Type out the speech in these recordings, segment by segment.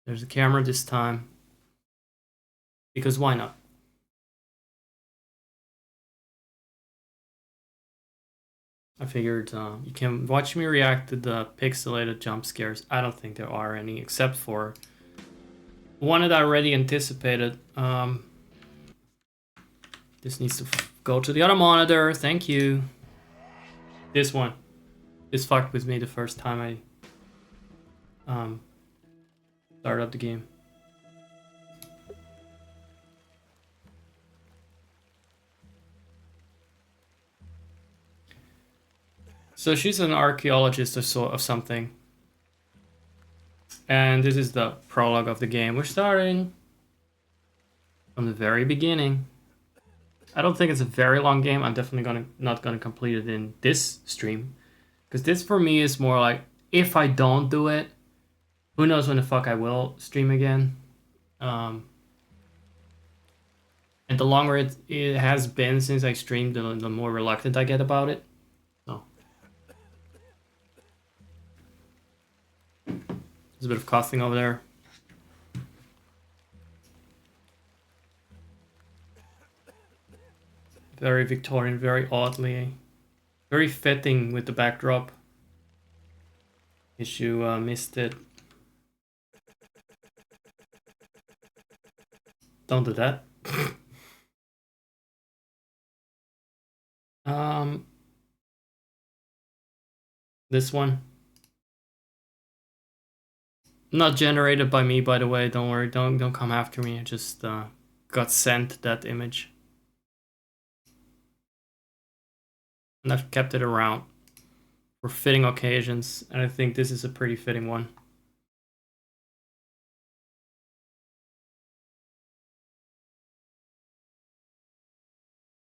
There's a camera this time. Because why not? I figured you can watch me react to the pixelated jump scares. I don't think there are any, except for one that I already anticipated. This needs to go to the other monitor. Thank you. This one. This fucked with me the first time I started up the game. So she's an archaeologist of something. And this is the prologue of the game. We're starting from the very beginning. I don't think it's a very long game. I'm definitely not gonna complete it in this stream. Because this for me is more like, if I don't do it, who knows when the fuck I will stream again. And the longer it has been since I streamed, the more reluctant I get about it. So there's a bit of coughing over there. Very Victorian, very oddly, very fitting with the backdrop. Guess you missed it. Don't do that. This one. Not generated by me, by the way. Don't worry. Don't come after me. I just got sent that image. And I've kept it around for fitting occasions, and I think this is a pretty fitting one.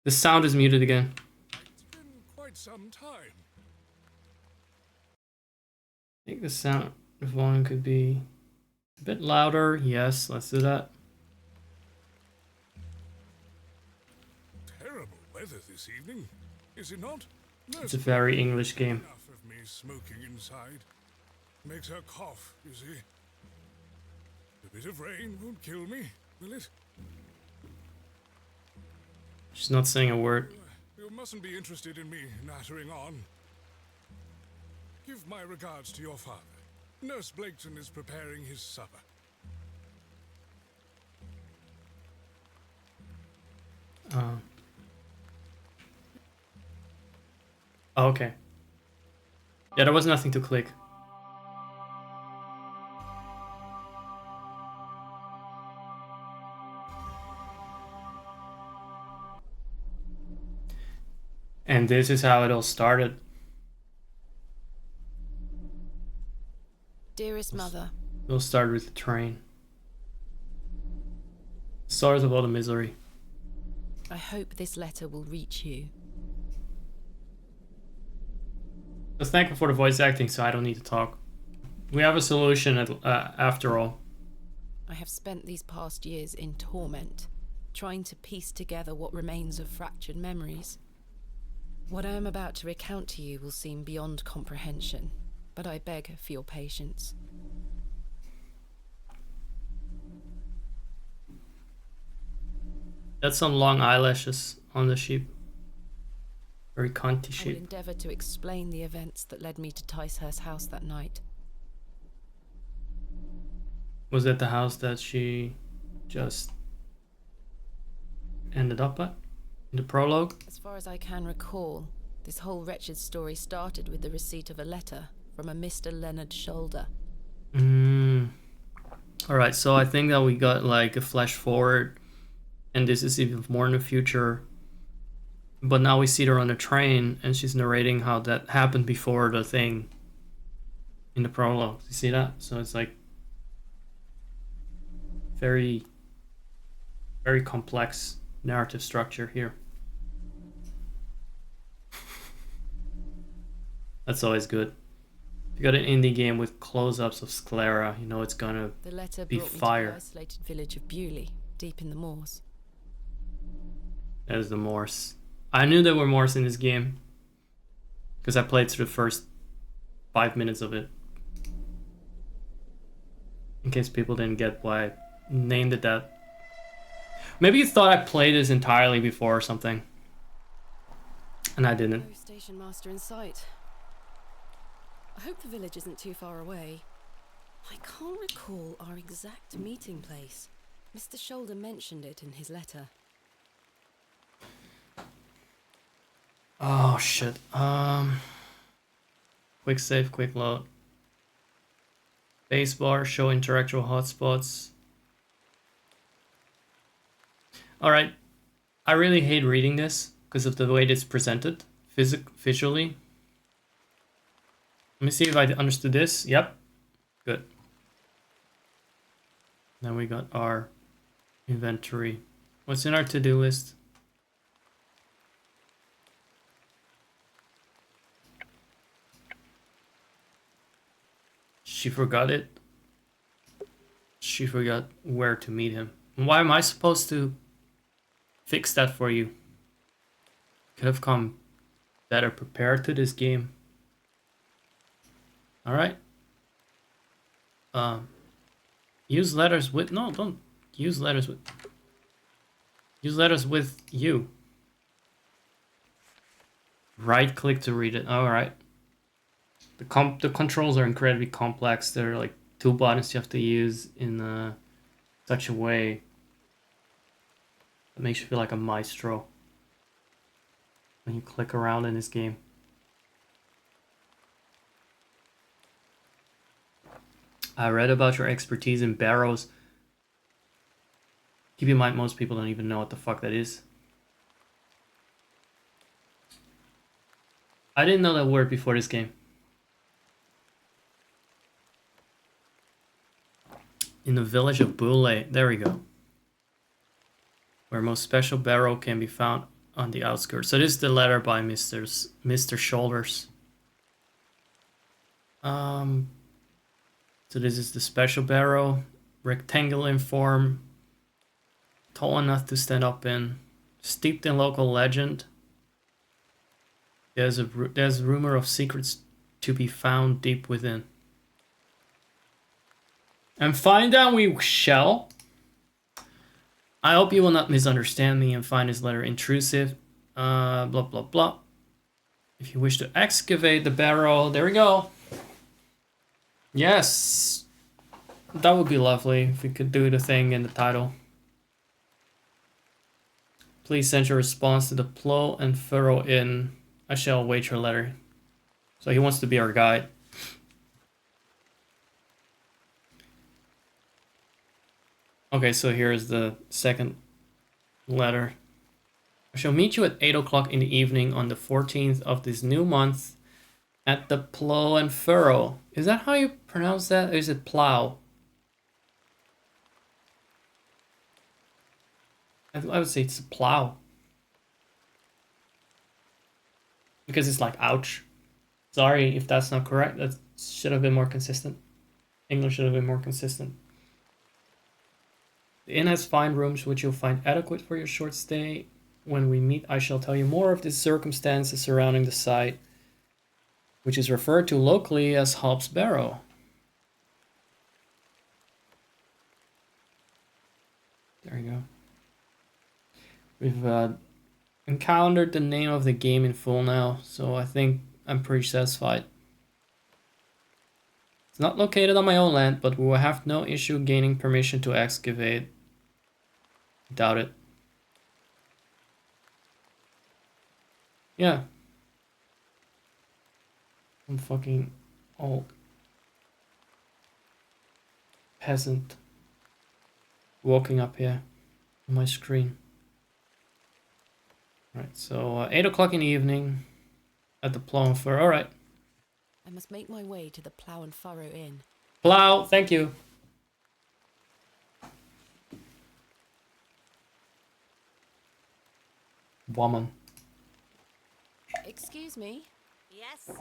The sound is muted again. It's been quite some time. I think the sound volume could be a bit louder. Yes, let's do that. Terrible weather this evening, is it not? It's a very English game. Enough of me smoking inside. Makes her cough, you see. A bit of rain won't kill me, will it? She's not saying a word. You mustn't be interested in me nattering on. Give my regards to your father. Nurse Blaketon is preparing his supper. Oh, okay. Yeah, there was nothing to click. And this is how it all started. Dearest mother, We'll start with the train. Source of all the misery. I hope this letter will reach you. Just thankful for the voice acting, so I don't need to talk. We have a solution after all. I have spent these past years in torment, trying to piece together what remains of fractured memories. What I am about to recount to you will seem beyond comprehension, but I beg for your patience. That's some long eyelashes on the sheep. Very cunty I will sheep. endeavour to explain the events that led me to Ticehurst House that night. Was that the house that she just ended up at in the prologue? As far as I can recall, this whole wretched story started with the receipt of a letter from a Mr. Leonard Shoulder. Alright, so I think that we got like a flash forward, and this is even more in the future. But now we see her on the train, and she's narrating how that happened before the thing in the prologue. You see that? So it's like very, very complex narrative structure here. That's always good. If you got an indie game with close-ups of sclera, you know it's gonna The letter be brought me fire. to the isolated village of Bewley, deep in the moors. There's the Morse. I knew there were Morse in this game because I played through the first 5 minutes of it. In case people didn't get why I named it that. Maybe you thought I played this entirely before or something. And I didn't. No station master in sight. I hope the village isn't too far away. I can't recall our exact meeting place. Mr. Shoulder mentioned it in his letter. Oh shit. Quick save, quick load. Base bar, show interactual hotspots. Alright. I really hate reading this because of the way it's presented visually. Let me see if I understood this. Yep. Good. Then we got our inventory. What's in our to-do list? She forgot it. She forgot where to meet him. Why am I supposed to fix that for you? Could have come better prepared to this game. Alright. Use letters with... No, don't use letters with... Use letters with you. Right click to read it. Alright. The controls are incredibly complex. They're like 2 buttons you have to use in such a way that makes you feel like a maestro when you click around in this game. I read about your expertise in barrows. Keep in mind, most people don't even know what the fuck that is. I didn't know that word before this game. In the village of Boulay, there we go. Where most special barrow can be found on the outskirts. So this is the letter by Mr. Shoulders. So this is the special barrow, rectangular in form, tall enough to stand up in, steeped in local legend. There's rumor of secrets to be found deep within. And find out we shall. I hope you will not misunderstand me and find this letter intrusive. Blah, blah, blah. If you wish to excavate the barrow, there we go. Yes. That would be lovely if we could do the thing in the title. Please send your response to the plow and furrow in. I shall await your letter. So he wants to be our guide. Okay, so here's the second letter. I shall meet you at 8 o'clock in the evening on the 14th of this new month at the plow and furrow. Is that how you pronounce that? Or is it plow? I would say it's plow. Because it's like ouch. Sorry if that's not correct. That should have been more consistent. English should have been more consistent. The inn has fine rooms which you'll find adequate for your short stay. When we meet, I shall tell you more of the circumstances surrounding the site, which is referred to locally as Hobbs Barrow. There you go. We've encountered the name of the game in full now, so I think I'm pretty satisfied. It's not located on my own land, but we will have no issue gaining permission to excavate. Doubt it. Yeah. I'm fucking old peasant walking up here on my screen. Right, so 8 o'clock in the evening at the Plow and Furrow. Alright. I must make my way to the Plow and Furrow Inn. Plow, thank you. Woman. Excuse me? Yes?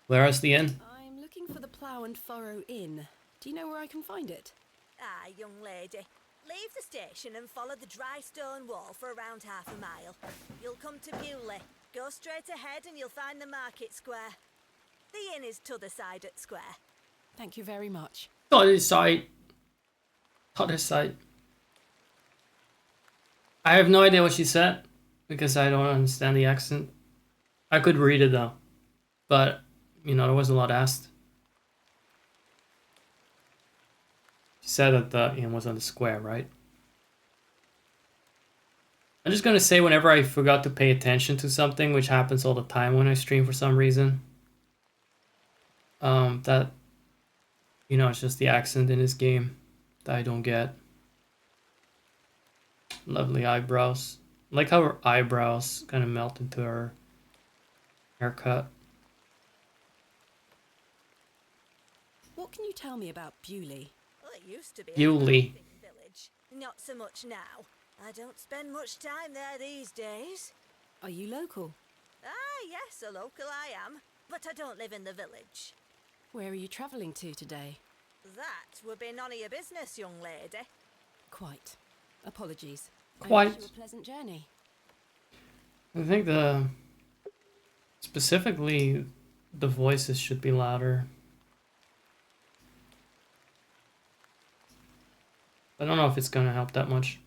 Where is the inn? I'm looking for the Plow and Furrow Inn. Do you know where I can find it? Ah, young lady. Leave the station and follow the dry stone wall for around half a mile. You'll come to Bewley. Go straight ahead and you'll find the market square. The inn is t'other side at square. Thank you very much. Other side. Other side. I have no idea what she said because I don't understand the accent. I could read it though, but you know there was a lot asked. She said that the inn was on the square, right? I'm just gonna say whenever I forgot to pay attention to something, which happens all the time when I stream for some reason. That you know it's just the accent in this game that I don't get. Lovely eyebrows. I like how her eyebrows kind of melt into her haircut. What can you tell me about Bewley? Well, it used to be a Wily. thriving village. Not so much now. I don't spend much time there these days. Are you local? Ah, yes, a local I am. But I don't live in the village. Where are you travelling to today? That would be none of your business, young lady. Quite. Apologies. I Quite. wish you a pleasant journey. I think specifically the voices should be louder. I don't know if it's gonna help that much.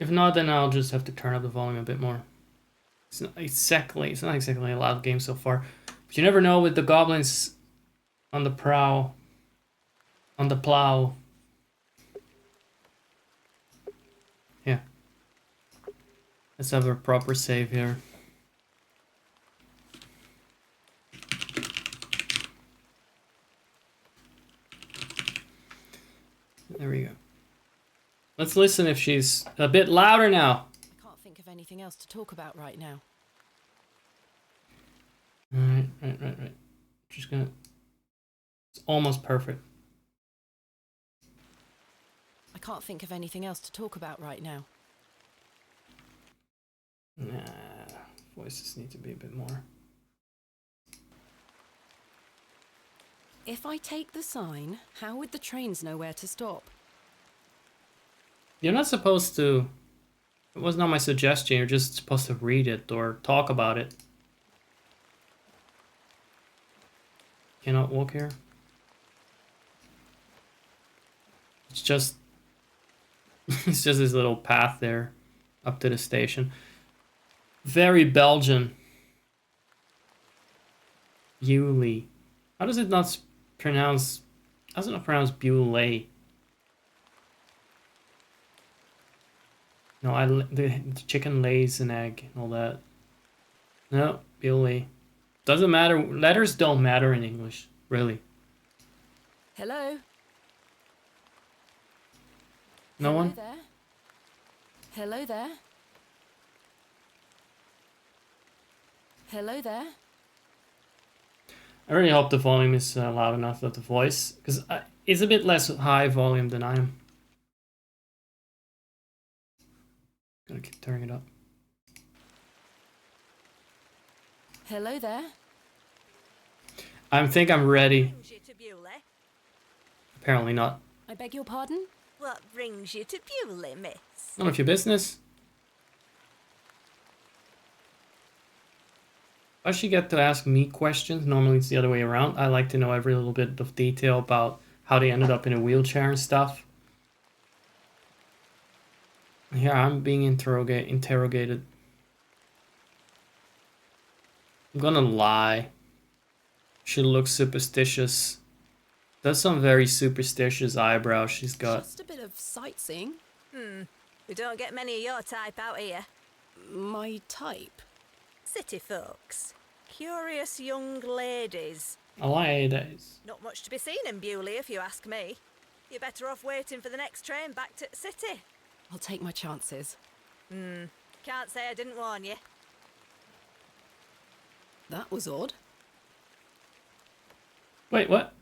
If not, then I'll just have to turn up the volume a bit more. It's not exactly a loud game so far, but you never know with the goblins on the prow, on the plow. Yeah. Let's have a proper save here. There we go. Let's listen if she's a bit louder now. I can't think of anything else to talk about right now. Right. Just gonna... It's almost perfect. I can't think of anything else to talk about right now. Nah, voices need to be a bit more. If I take the sign, how would the trains know where to stop? You're not supposed to... It was not my suggestion, you're just supposed to read it or talk about it. Cannot walk here. It's just... it's just this little path there up to the station. Very Belgian. Wily. How does it not pronounce... How does it not pronounce Bewley? No, the chicken lays an egg and all that. No, Bewley. Doesn't matter. Letters don't matter in English, really. Hello? No one? Hello there? Hello there? Hello there? I really hope the volume is loud enough of the voice, because it's a bit less high volume than I am. Gonna keep turning it up. Hello there? I think I'm ready. Brings you to Bewley? Apparently not. I beg your pardon? What brings you to Bewley, miss? None of your business. I should get to ask me questions. Normally it's the other way around. I like to know every little bit of detail about how they ended up in a wheelchair and stuff. Here I'm being interrogated. I'm gonna lie. She looks superstitious. That's some very superstitious eyebrows she's got. Just a bit of sightseeing. We don't get many of your type out here. My type. City folks. Curious young ladies. Ladies. Not much to be seen in Bewley, if you ask me. You're better off waiting for the next train back to City. I'll take my chances. Can't say I didn't warn you. That was odd. Wait, what?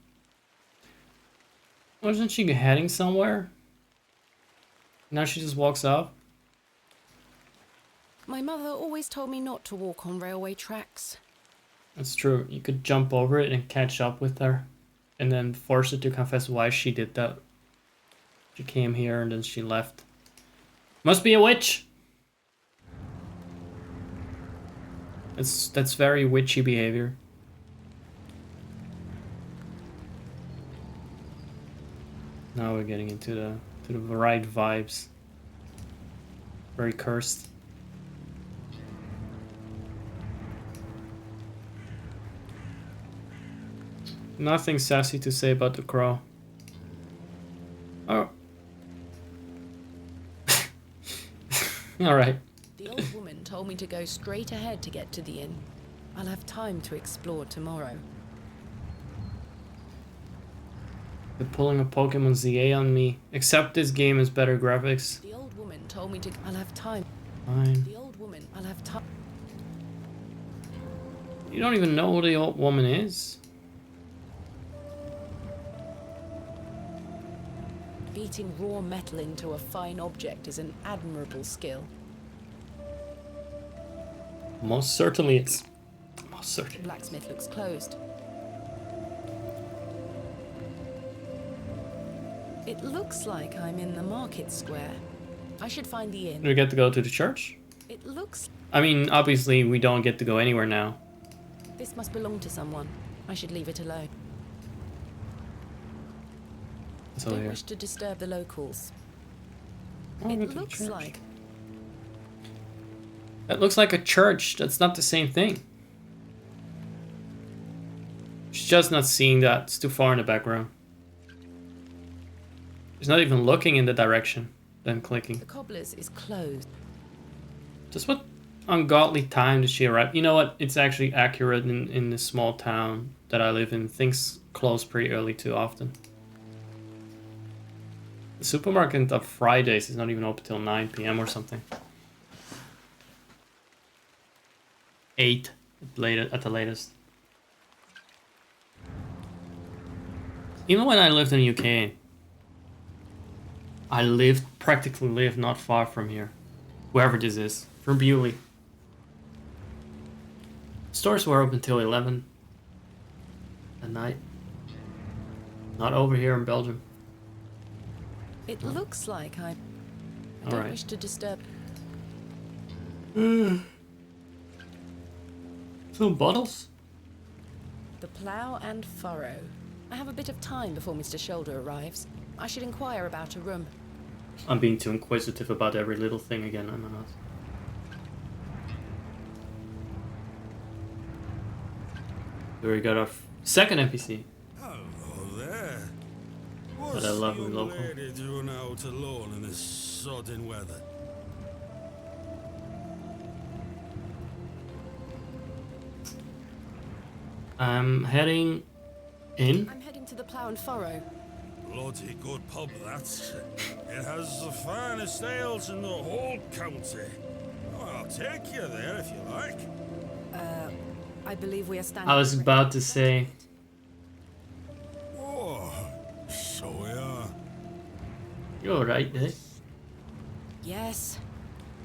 Wasn't she heading somewhere? Now she just walks up? My mother always told me not to walk on railway tracks. That's true. You could jump over it and catch up with her. And then force her to confess why she did that. She came here and then she left. Must be a witch! That's very witchy behavior. Now we're getting into the right vibes. Very cursed. Nothing sassy to say about the crow. Oh. Alright. The old woman told me to go straight ahead to get to the inn. I'll have time to explore tomorrow. They're pulling a Pokemon ZA on me. Except this game has better graphics. The old woman told me to... I'll have time. Fine. The old woman... I'll have time. You don't even know who the old woman is. Beating raw metal into a fine object is an admirable skill. Most certainly it's. Most The certainly. blacksmith looks closed. It looks like I'm in the market square. I should find the inn. Do we get to go to the church? It looks... I mean, obviously we don't get to go anywhere now. This must belong to someone. I should leave it alone. It's over Don't here. wish to disturb the locals. Oh, go to It the looks church. like... That looks like a church. That's not the same thing. She's just not seeing that. It's too far in the background. She's not even looking in the direction. Then clicking. The cobbler's is closed. Just what ungodly time did she arrive? You know what? It's actually accurate in this small town that I live in. Things close pretty early too often. The supermarket on Fridays is not even open till 9 p.m. or something. 8 at the latest. Even when I lived in the UK, I practically lived not far from here. Wherever this is. From Bewley. Stores were open till 11 at night. Not over here in Belgium. It looks like I don't Alright. wish to disturb... Some bottles? The plough and furrow. I have a bit of time before Mr. Shoulder arrives. I should inquire about a room. I'm being too inquisitive about every little thing again, I'm not. Here we got our second NPC. Hello there. But What's I the love young the local. lady doing out alone in this sodden weather? I'm heading in. I'm heading to the plough and furrow. Bloody good pub, that. It has the finest ales in the whole county. Oh, I'll take you there if you like. I believe we are standing... I was about to say, Oh, so we are. you're alright, eh? Yes.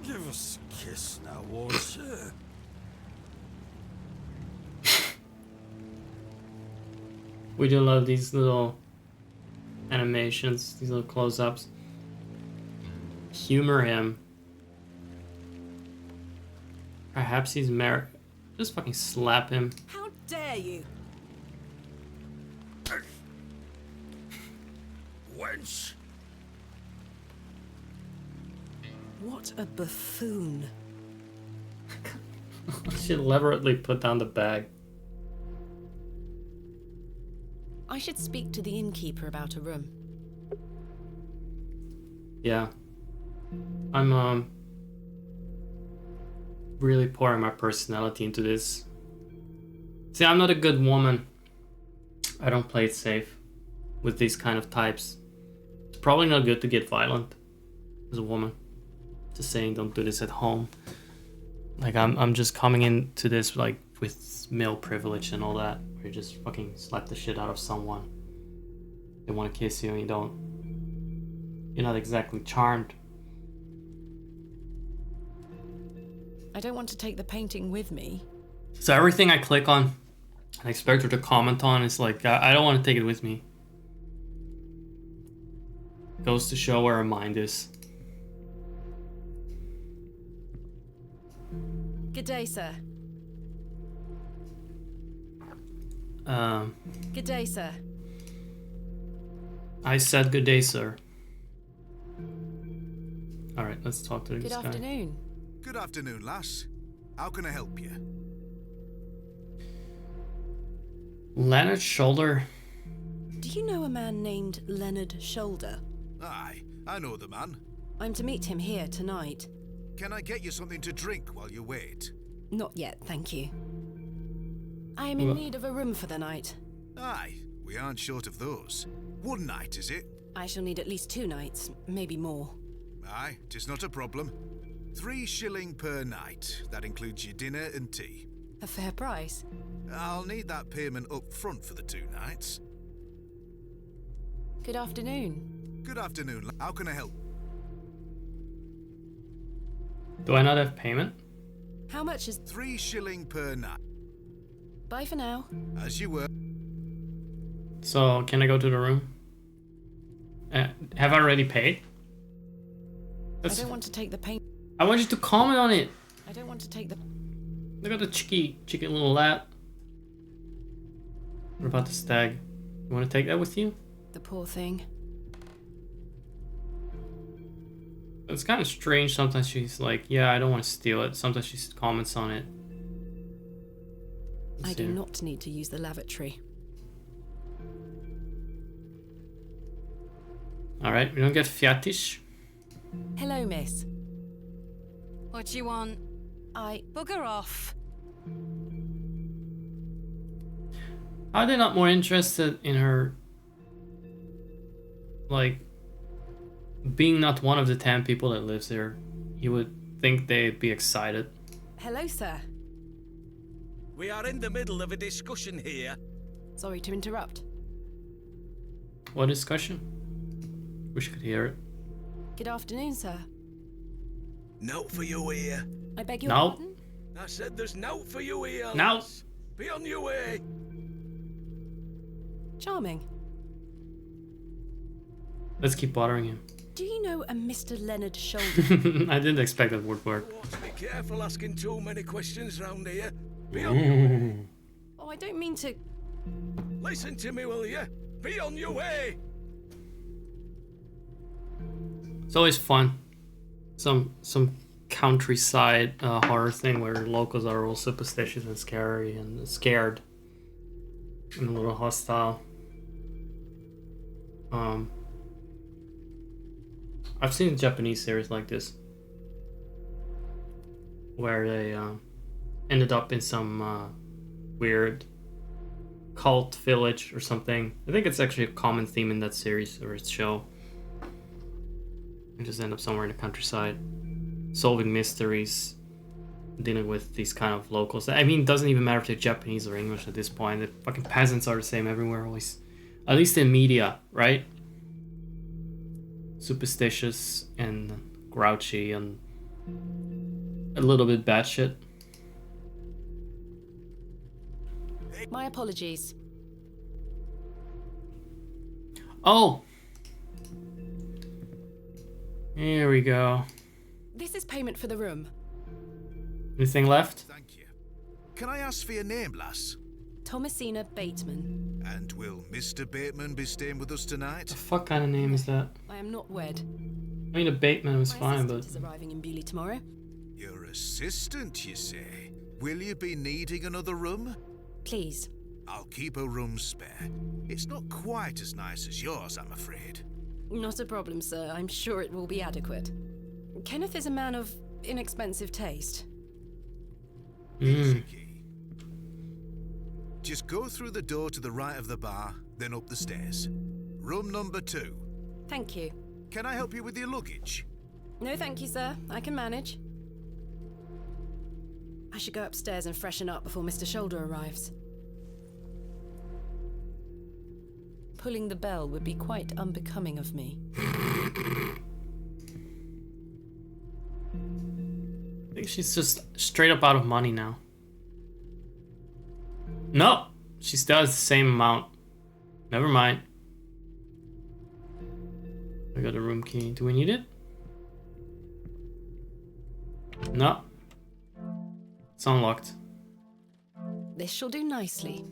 Give us a kiss now, won't you? We do love these little animations, these little close-ups. Humor him. Perhaps he's married. Just fucking slap him. How dare you? Wench! What a buffoon. She elaborately put down the bag. I should speak to the innkeeper about a room. Yeah. I'm really pouring my personality into this. See, I'm not a good woman. I don't play it safe with these kind of types. It's probably not good to get violent as a woman. Just saying, don't do this at home. Like I'm just coming into this like with male privilege and all that. Where you just fucking slap the shit out of someone. They want to kiss you and you don't. You're not exactly charmed. I don't want to take the painting with me. So everything I click on and expect her to comment on is like, I don't want to take it with me. Goes to show where her mind is. Good day, sir. Good day, sir. I said good day, sir. Alright, let's talk to this Good guy. afternoon. Good afternoon, lass. How can I help you? Leonard Shoulder. Do you know a man named Leonard Shoulder? Aye, I know the man. I'm to meet him here tonight. Can I get you something to drink while you wait? Not yet, thank you. I am in need of a room for the night. Aye, we aren't short of those. One night, is it? I shall need at least 2 nights, maybe more. Aye, 'tis not a problem. 3 shilling per night. That includes your dinner and tea. A fair price. I'll need that payment up front for the 2 nights. Good afternoon. Good afternoon. How can I help? Do I not have payment? How much is... 3 shilling per night. Bye for now. As you were. So, can I go to the room? Have I already paid? I don't want to take the pain. I want you to comment on it. I don't want to take the... Look at the cheeky little lad. What about the stag? You want to take that with you? The poor thing. It's kind of strange. Sometimes she's like, yeah, I don't want to steal it. Sometimes she comments on it. I do not need to use the lavatory. Alright, we don't get fiatish. Hello, miss. What do you want? Bugger off. Are they not more interested in her, like, being not one of the 10 people that lives there? You would think they'd be excited. Hello, sir. We are in the middle of a discussion here. Sorry to interrupt. What discussion? Wish you could hear it. Good afternoon, sir. Note for you here. I beg your No. pardon? I said there's note for you here. No. lass. Be on your way. Charming. Let's keep bothering him. Do you know a Mr. Leonard Shoulder? I didn't expect that would work. Be careful asking too many questions round here. Be on your way. Oh, I don't mean to... Listen to me, will you? Be on your way. It's always fun. Some countryside horror thing where locals are all superstitious and scary and scared and a little hostile. I've seen a Japanese series like this where they ended up in some weird cult village or something. I think it's actually a common theme in that series or its show. And just end up somewhere in the countryside, solving mysteries, dealing with these kind of locals. I mean, it doesn't even matter if they're Japanese or English at this point. The fucking peasants are the same everywhere, always. At least in media, right? Superstitious and grouchy and a little bit batshit. My apologies. Oh! Here we go. This is payment for the room. Anything left? Thank you. Can I ask for your name, lass? Thomasina Bateman. And will Mr. Bateman be staying with us tonight? The fuck kind of name is that? I am not wed. I mean, a Bateman was My fine, assistant but is arriving in Bewley tomorrow. Your assistant, you say? Will you be needing another room? Please. I'll keep a room spare. It's not quite as nice as yours, I'm afraid. Not a problem, sir. I'm sure it will be adequate. Kenneth is a man of inexpensive taste. Easy key. Just go through the door to the right of the bar, then up the stairs. Room number 2. Thank you. Can I help you with your luggage? No, thank you, sir. I can manage. I should go upstairs and freshen up before Mr. Shoulder arrives. Pulling the bell would be quite unbecoming of me. I think she's just straight up out of money now. No! She still has the same amount. Never mind. I got a room key. Do we need it? No. It's unlocked. This shall do nicely.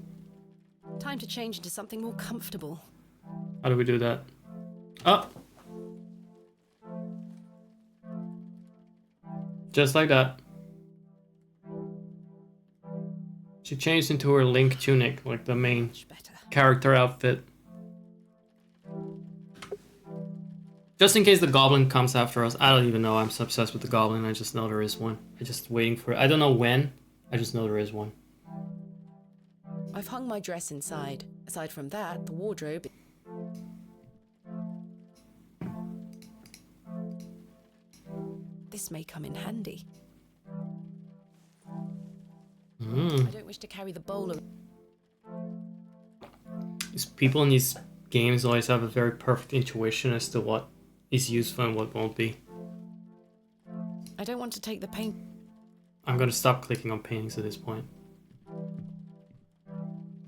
Time to change into something more comfortable. How do we do that? Oh! Just like that. She changed into her Link tunic, like the main Much better. character outfit. Just in case the goblin comes after us. I don't even know. I'm so obsessed with the goblin. I just know there is one. I'm just waiting for it. I don't know when. I just know there is one. I've hung my dress inside. Aside from that, the wardrobe... This may come in handy. I don't wish to carry the bowl of... These people in these games always have a very perfect intuition as to what is useful and what won't be. I don't want to take the paint... I'm gonna stop clicking on paintings at this point.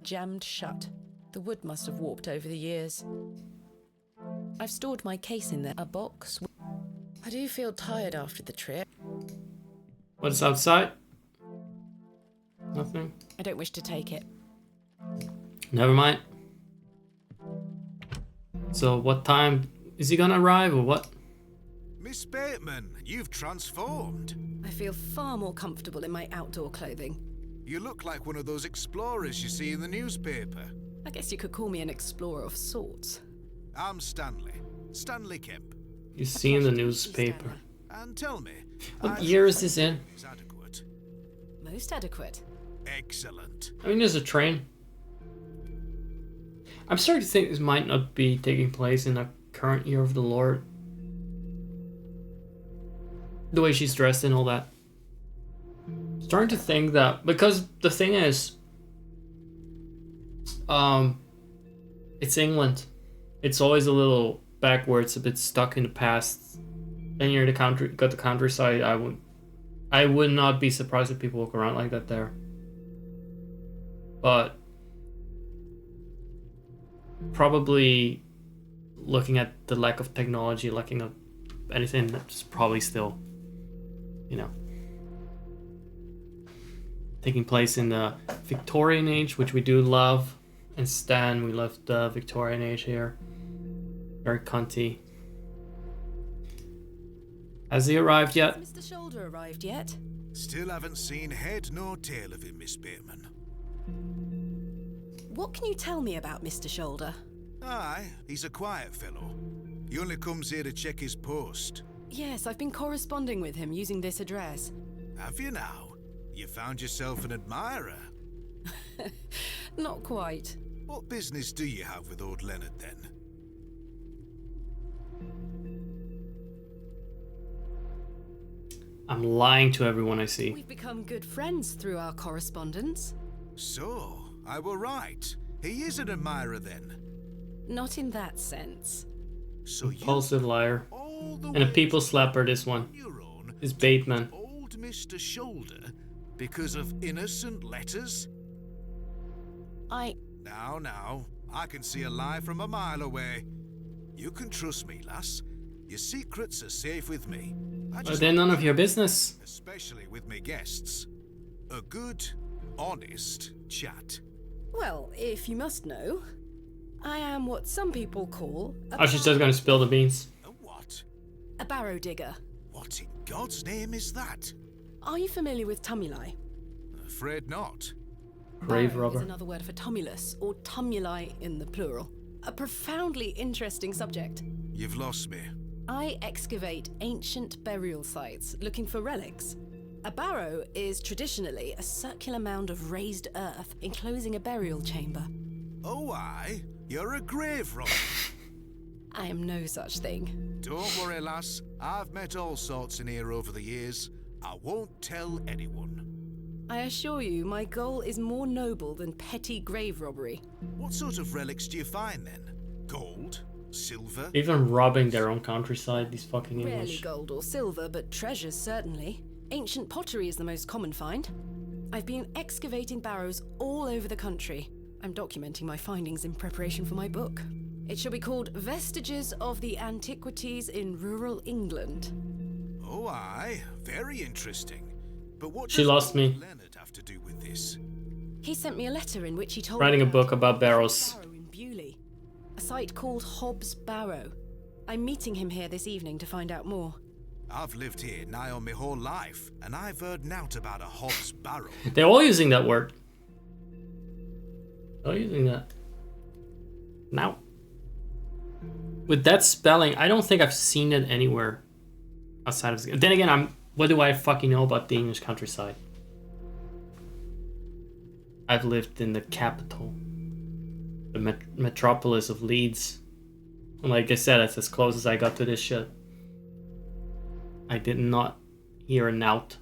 Jammed shut. The wood must have warped over the years. I've stored my case in there. A box. I do feel tired after the trip. What's outside? Nothing. I don't wish to take it. Never mind. So what time is he gonna arrive or what? Miss Bateman, you've transformed. I feel far more comfortable in my outdoor clothing. You look like one of those explorers you see in the newspaper. I guess you could call me an explorer of sorts. I'm Stanley. Stanley Kemp. You see in the newspaper. And tell me, What year is this in? is adequate. Most adequate. Excellent. I mean, there's a train. I'm starting to think this might not be taking place in the current year of the Lord. The way she's dressed and all that. Starting to think that, because the thing is, it's England. It's always a little backwards, a bit stuck in the past. And you're the country, got the countryside. I would not be surprised if people walk around like that there. But probably looking at the lack of technology, lacking of anything, that's probably still, you know, taking place in the Victorian age, which we do love. And Stan, we love the Victorian age here. Very cunty. Has he arrived yet? Has Mr. Shoulder arrived yet? Still haven't seen head nor tail of him, Miss Bateman. What can you tell me about Mr. Shoulder? Aye, he's a quiet fellow. He only comes here to check his post. Yes, I've been corresponding with him using this address. Have you now? You found yourself an admirer. Not quite. What business do you have with old Leonard, then? I'm lying to everyone I see. We've become good friends through our correspondence. So, I were right. He is an admirer, then. Not in that sense. So Impulsive liar. all the And a way people slapper, this one. on your own Is Bateman. old Mr. Shoulder because of innocent letters? Now, I can see a lie from a mile away. You can trust me, lass. Your secrets are safe with me. But they're none of your business. Especially with me guests. A good, honest chat. Well, if you must know, I am what some people call Oh, she's just gonna spill the beans. A what? a barrow digger. What in God's name is that? Are you familiar with tumuli? Afraid not. Grave Barrow is robber. another word for tumulus, or tumuli in the plural. A profoundly interesting subject. You've lost me. I excavate ancient burial sites looking for relics. A barrow is traditionally a circular mound of raised earth enclosing a burial chamber. Oh, aye. You're a grave robber. I am no such thing. Don't worry, lass. I've met all sorts in here over the years. I won't tell anyone. I assure you, my goal is more noble than petty grave robbery. What sort of relics do you find then? Gold? Silver? Even robbing their own countryside, these fucking Rarely English. gold or silver, but treasures certainly. Ancient pottery is the most common find. I've been excavating barrows all over the country. I'm documenting my findings in preparation for my book. It shall be called Vestiges of the Antiquities in Rural England. Oh, aye. Very interesting. But what She does lost me. Leonard have to do with this? He sent me a letter in which he told Writing me a book about Barrows. Barrow in Bewley, a site called Hobbs Barrow. I'm meeting him here this evening to find out more. I've lived here nigh on my whole life, and I've heard nought about a Hobbs Barrow. They're all using that word. They're all using that. Now. With that spelling, I don't think I've seen it anywhere outside of... Then again, what do I fucking know about the English countryside? I've lived in the capital. The metropolis of Leeds. And like I said, that's as close as I got to this shit. I did not hear a nout.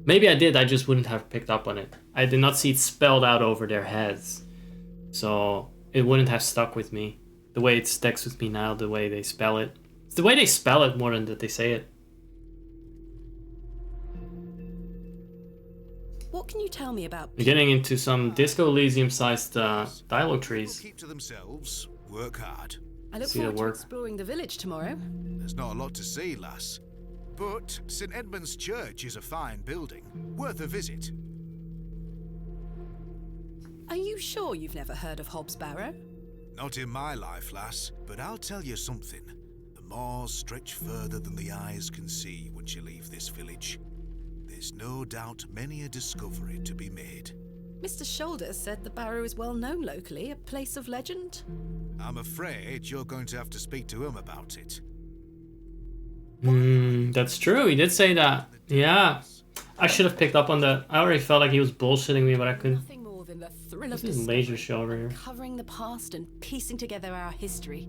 Maybe I did, I just wouldn't have picked up on it. I did not see it spelled out over their heads. So it wouldn't have stuck with me. The way it sticks with me now, the way they spell it. It's the way they spell it more than that they say it. What can you tell me about... We're getting into some Disco Elysium-sized dialogue trees. People keep to themselves, work hard. I look See the forward to work. exploring the village tomorrow. There's not a lot to see, lass. But St. Edmund's Church is a fine building, worth a visit. Are you sure you've never heard of Hobbs Barrow? Not in my life, lass, but I'll tell you something. The moors stretch further than the eyes can see once you leave this village. There's no doubt many a discovery to be made. Mr. Shoulder said the Barrow is well known locally, a place of legend. I'm afraid you're going to have to speak to him about it. That's true, he did say that. Yeah. I should have picked up on that. I already felt like he was bullshitting me, but I couldn't. Nothing more than the thrill This of is laser show over here. covering the past and piecing together our history.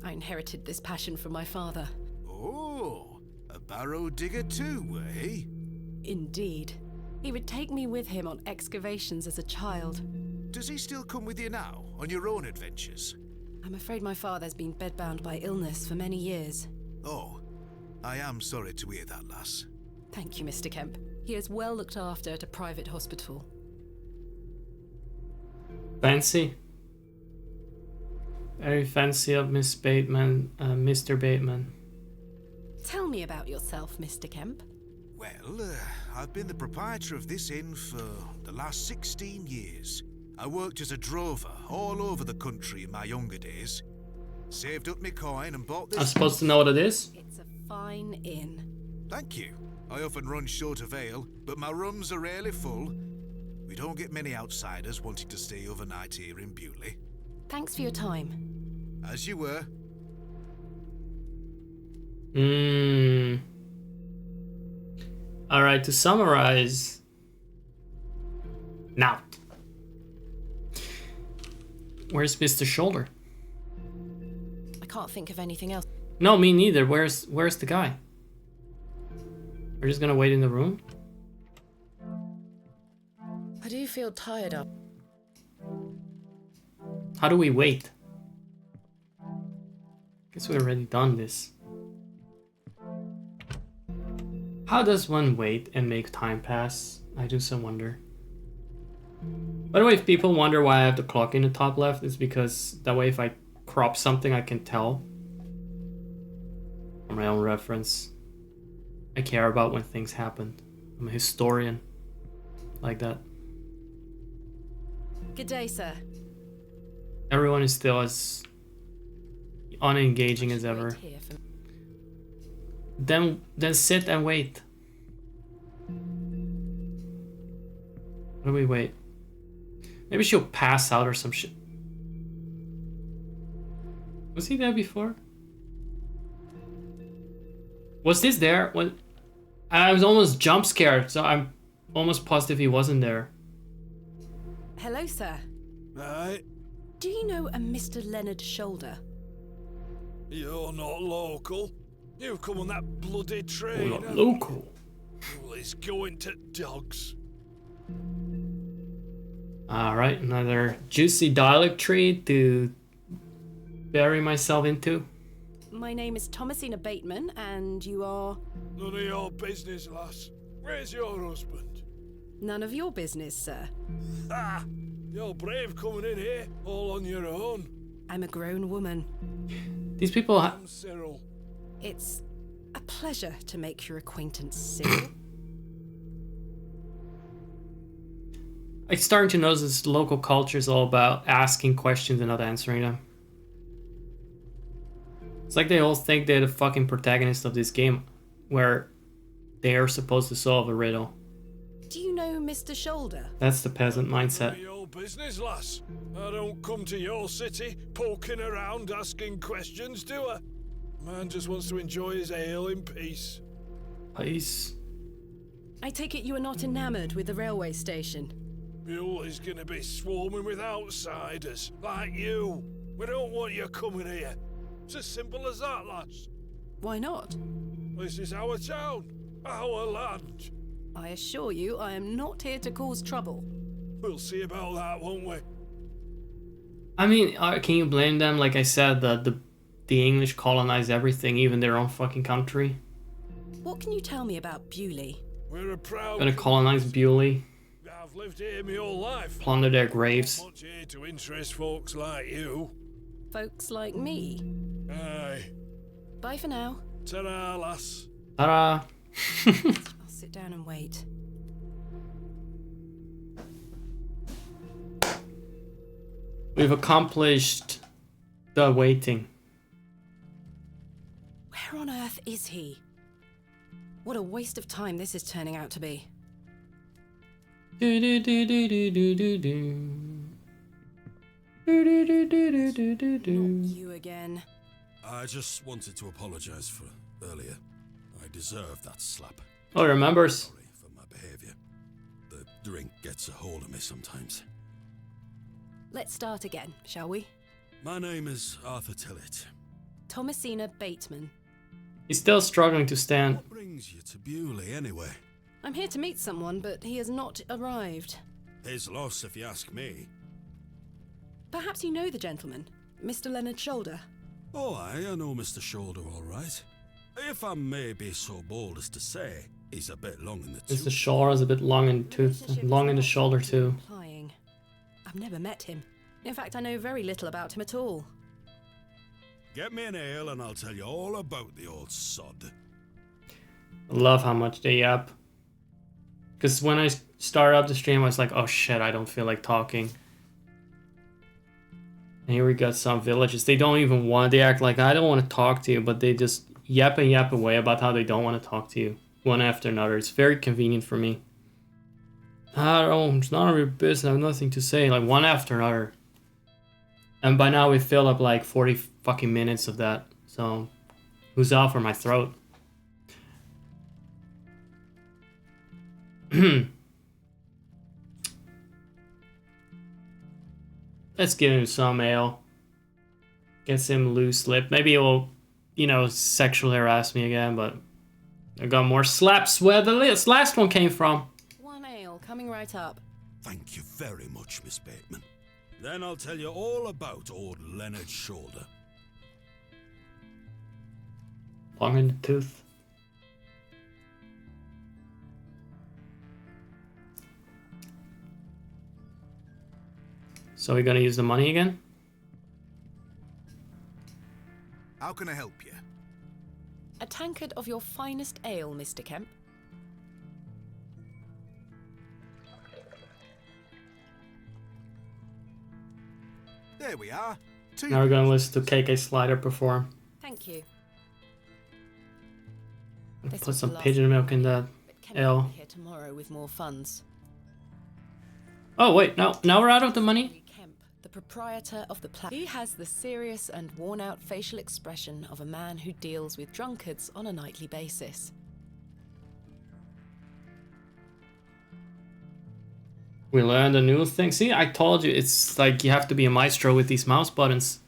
I inherited this passion from my father. Oh, a barrow digger too, eh? Indeed. He would take me with him on excavations as a child. Does he still come with you now, on your own adventures? I'm afraid my father's been bedbound by illness for many years. Oh, I am sorry to hear that, lass. Thank you, Mr. Kemp. He is well looked after at a private hospital. Fancy. Very fancy of Miss Bateman, Mr. Bateman. Tell me about yourself, Mr. Kemp. Well, I've been the proprietor of this inn for the last 16 years. I worked as a drover all over the country in my younger days. Saved up my coin and bought this... I'm supposed to know what it is? It's a fine inn. Thank you. I often run short of ale, but my rooms are rarely full. We don't get many outsiders wanting to stay overnight here in Bewley. Thanks for your time. As you were. Alright, to summarize. Now. Where's Mr. Shoulder? I can't think of anything else. No, me neither. Where's the guy? We're just gonna wait in the room? I do feel tired up. How do we wait? Guess we've already done this. How does one wait and make time pass? I do so wonder. By the way, if people wonder why I have the clock in the top left, it's because that way if I crop something I can tell. For my own reference. I care about when things happen. I'm a historian. Like that. Good day, sir. Everyone is still as unengaging as ever. Wait here for... Then sit and wait. What do we wait? Maybe she'll pass out or some shit. Was he there before? Was this there? When I was almost jump scared, so I'm almost positive he wasn't there. Hello, sir. Right, Do you know a Mr. Leonard Shoulder? you're not local. You've come on that bloody Oh, train. not haven't local. you? Well, it's going to dogs. Alright, another juicy dialect tree to bury myself into. My name is Thomasina Bateman, and you are... None of your business, lass. Where's your husband? None of your business, sir. Ah, you're brave coming in here, all on your own. I'm a grown woman. These people I'm Cyril. It's a pleasure to make your acquaintance, Cyril. I'm starting to notice this local culture is all about asking questions and not answering them. It's like they all think they're the fucking protagonist of this game, where they are supposed to solve a riddle. Do you know Mr. Shoulder? That's the peasant mindset. Your business, lass. I don't come to your city poking around asking questions, do I? Man just wants to enjoy his ale in peace. Peace. I take it you are not enamored with the railway station. Bewley's gonna be swarming with outsiders, like you. We don't want you coming here. It's as simple as that, lass. Why not? This is our town, our land. I assure you, I am not here to cause trouble. We'll see about that, won't we? I mean, can you blame them? Like I said, the English colonized everything, even their own fucking country. What can you tell me about Bewley? We're a proud. Gonna colonize Bewley, I've lived here my whole life. plunder their graves. Not much here to interest folks like you. Folks like me. Aye. Bye for now. Ta-ra, lass. Ta-da! I'll sit down and wait. We've accomplished the waiting. Where on earth is he? What a waste of time this is turning out to be. Do do do do do do do do. Do do do do do do do do. Not you again. I just wanted to apologize for earlier. I deserve that slap. Oh, he remembers. Sorry for my behavior. The drink gets a hold of me sometimes. Let's start again, shall we? My name is Arthur Tillett. Thomasina Bateman. He's still struggling to stand. What brings you to Bewley anyway? I'm here to meet someone, but he has not arrived. His loss, if you ask me. Perhaps you know the gentleman, Mr. Leonard Shoulder. Oh, I know Mr. Shoulder all right. If I may be so bold as to say, he's a bit long in the tooth. Mr. Shoulder is a bit long in tooth, long in the shoulder too. Implying. I've never met him. In fact, I know very little about him at all. Get me an ale and I'll tell you all about the old sod. I love how much they yap. Because when I started up the stream, I was like, oh shit, I don't feel like talking. And here we got some villages. They don't even want, they act like, I don't want to talk to you, but they just yap and yap away about how they don't want to talk to you. One after another. It's very convenient for me. I don't, it's none of your business, I have nothing to say. Like, one after another. And by now we filled up like 40 fucking minutes of that. So, who's out for my throat? Let's give him some ale. Gets him loose lip. Maybe he'll, sexually harass me again, but I got more slaps where this last one came from. One ale, coming right up. Thank you very much, Miss Bateman. Then I'll tell you all about old Leonard Shoulder. Long in the tooth. So we're gonna use the money again? How can I help you? A tankard of your finest ale, Mr. Kemp. There we are. Now we're gonna listen to KK Slider perform. Thank you. Put was some the last pigeon milk in that But Kemp ale. will be here tomorrow with more funds. Oh wait, now we're out of the money? Kemp, the proprietor of the He has the serious and worn-out facial expression of a man who deals with drunkards on a nightly basis. We learned a new thing. See, I told you, it's like you have to be a maestro with these mouse buttons.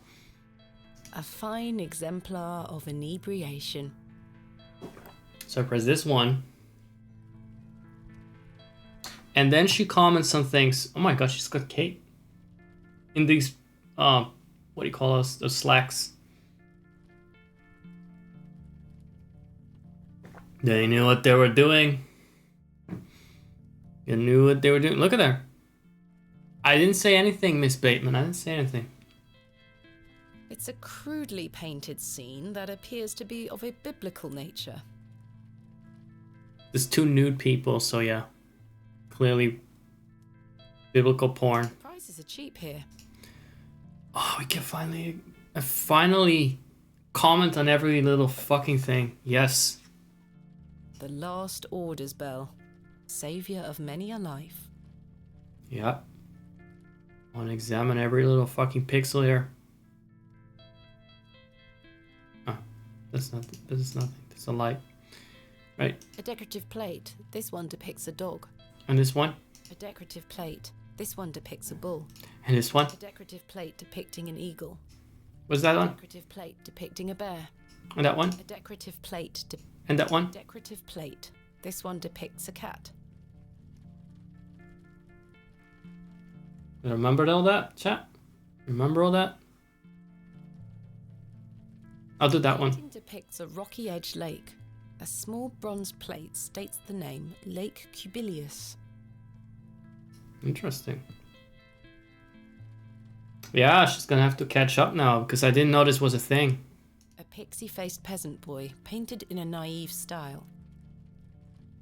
A fine exemplar of inebriation. So I press this one. And then she comments on things. Oh my god, she's got Kate. In these, what do you call those? Those slacks. They knew what they were doing. You knew what they were doing. Look at her. I didn't say anything, Miss Bateman. I didn't say anything. It's a crudely painted scene that appears to be of a biblical nature. There's two nude people, so yeah. Clearly Biblical porn. Prices are cheap here. Oh, we can finally comment on every little fucking thing. Yes. The Last Order's bell. Savior of many a life. Yep. I want to examine every little fucking pixel here. Oh, that's nothing. This is nothing. That's a light. Right. A decorative plate. This one depicts a dog. And this one? A decorative plate. This one depicts a bull. And this one? A decorative plate depicting an eagle. What's that A one? decorative plate depicting a bear. And that one? A decorative plate. And that one? Decorative plate. This one depicts a cat. Remember all that, chat? Remember all that? I'll do that one. The painting depicts a rocky edge lake. A small bronze plate states the name Lake Cubilius. Interesting. Yeah, she's gonna have to catch up now because I didn't know this was a thing. A pixie-faced peasant boy, painted in a naive style.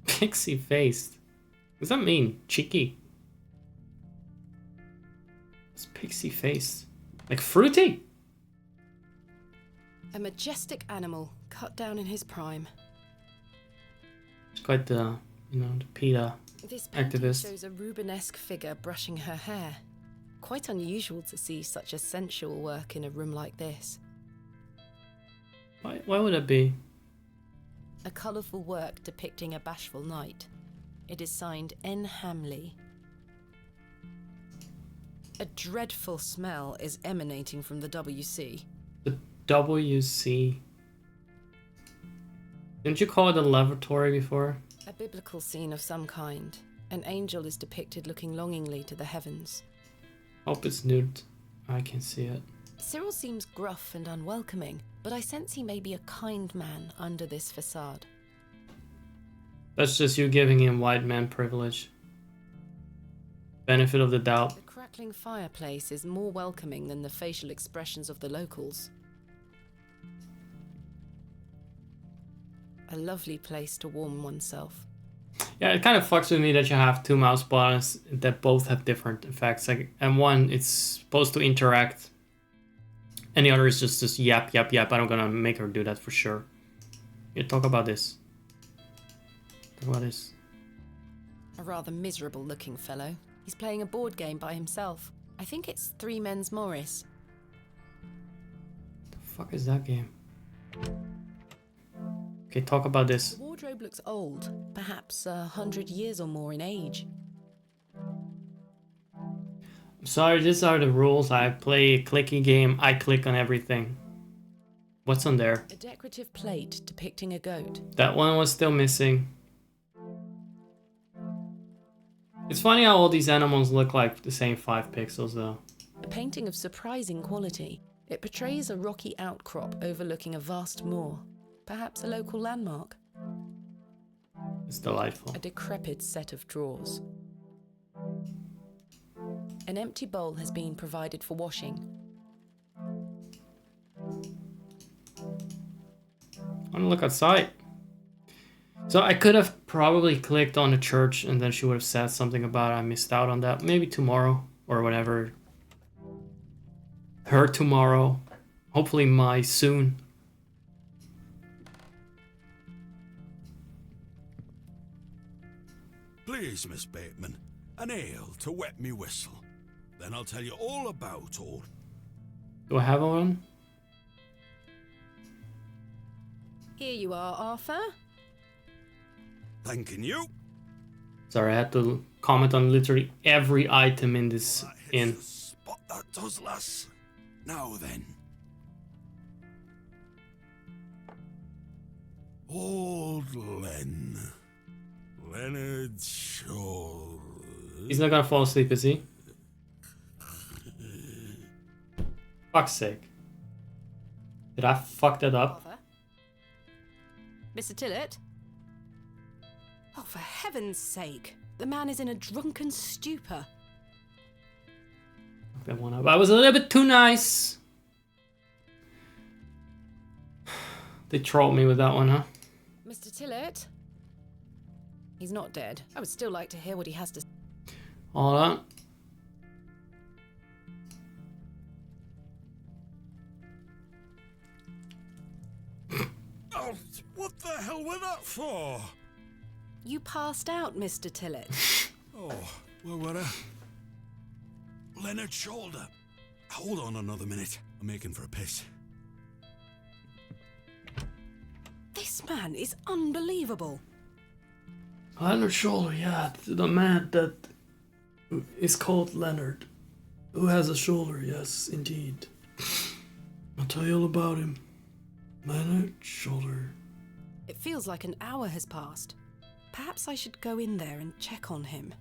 Pixie-faced? What does that mean? Cheeky? It's pixie-faced. Like fruity? A majestic animal, cut down in his prime. It's quite the, the PETA This painting activist. shows a Rubenesque figure brushing her hair. Quite unusual to see such a sensual work in a room like this. Why would it be? A colourful work depicting a bashful knight. It is signed N. Hamley. A dreadful smell is emanating from the WC. The WC. Didn't you call it a lavatory before? A biblical scene of some kind. An angel is depicted looking longingly to the heavens. Hope it's nude. I can see it. Cyril seems gruff and unwelcoming, but I sense he may be a kind man under this facade. That's just you giving him white man privilege. Benefit of the doubt. The crackling fireplace is more welcoming than the facial expressions of the locals. A lovely place to warm oneself. Yeah, it kind of fucks with me that you have two mouse buttons that both have different effects. Like, and one it's supposed to interact, and the other is just yap yap yap. I'm gonna make her do that for sure. Yeah, talk about this. Talk about this. A rather miserable looking fellow. He's playing a board game by himself. I think it's Three Men's Morris. The fuck is that game? Okay, talk about this. The wardrobe looks old, perhaps 100 years or more in age. I'm sorry, these are the rules. I play a clicky game. I click on everything. What's on there? A decorative plate depicting a goat. That one was still missing. It's funny how all these animals look like the same 5 pixels though. A painting of surprising quality. It portrays a rocky outcrop overlooking a vast moor. Perhaps a local landmark. It's delightful. A decrepit set of drawers. An empty bowl has been provided for washing. I want to look outside. So I could have probably clicked on the church and then she would have said something about it. I missed out on that. Maybe tomorrow or whatever. Her tomorrow. Hopefully my soon. Please, Miss Bateman, an ale to wet me whistle. Then I'll tell you all about all. Do I have one? Here you are, Arthur. Thanking you. Sorry, I had to comment on literally every item in this That hits inn. the spot, that does, lass. Now then. Old Len. Leonard Shaw. He's not gonna fall asleep, is he? Fuck's sake. Did I fuck that up? Arthur? Mr. Tillett? Oh, for heaven's sake. The man is in a drunken stupor. Fuck that one up. I was a little bit too nice. They trolled me with that one, huh? Mr. Tillett? He's not dead. I would still like to hear what he has to say. Hold on. hell were that for? You passed out, Mr. Tillett. Oh, where were I? Leonard's shoulder. Hold on another minute. I'm making for a piss. This man is unbelievable. Leonard Shoulder, yeah, the man that is called Leonard, who has a shoulder, yes, indeed. I'll tell you all about him. Leonard Shoulder. It feels like an hour has passed. Perhaps I should go in there and check on him.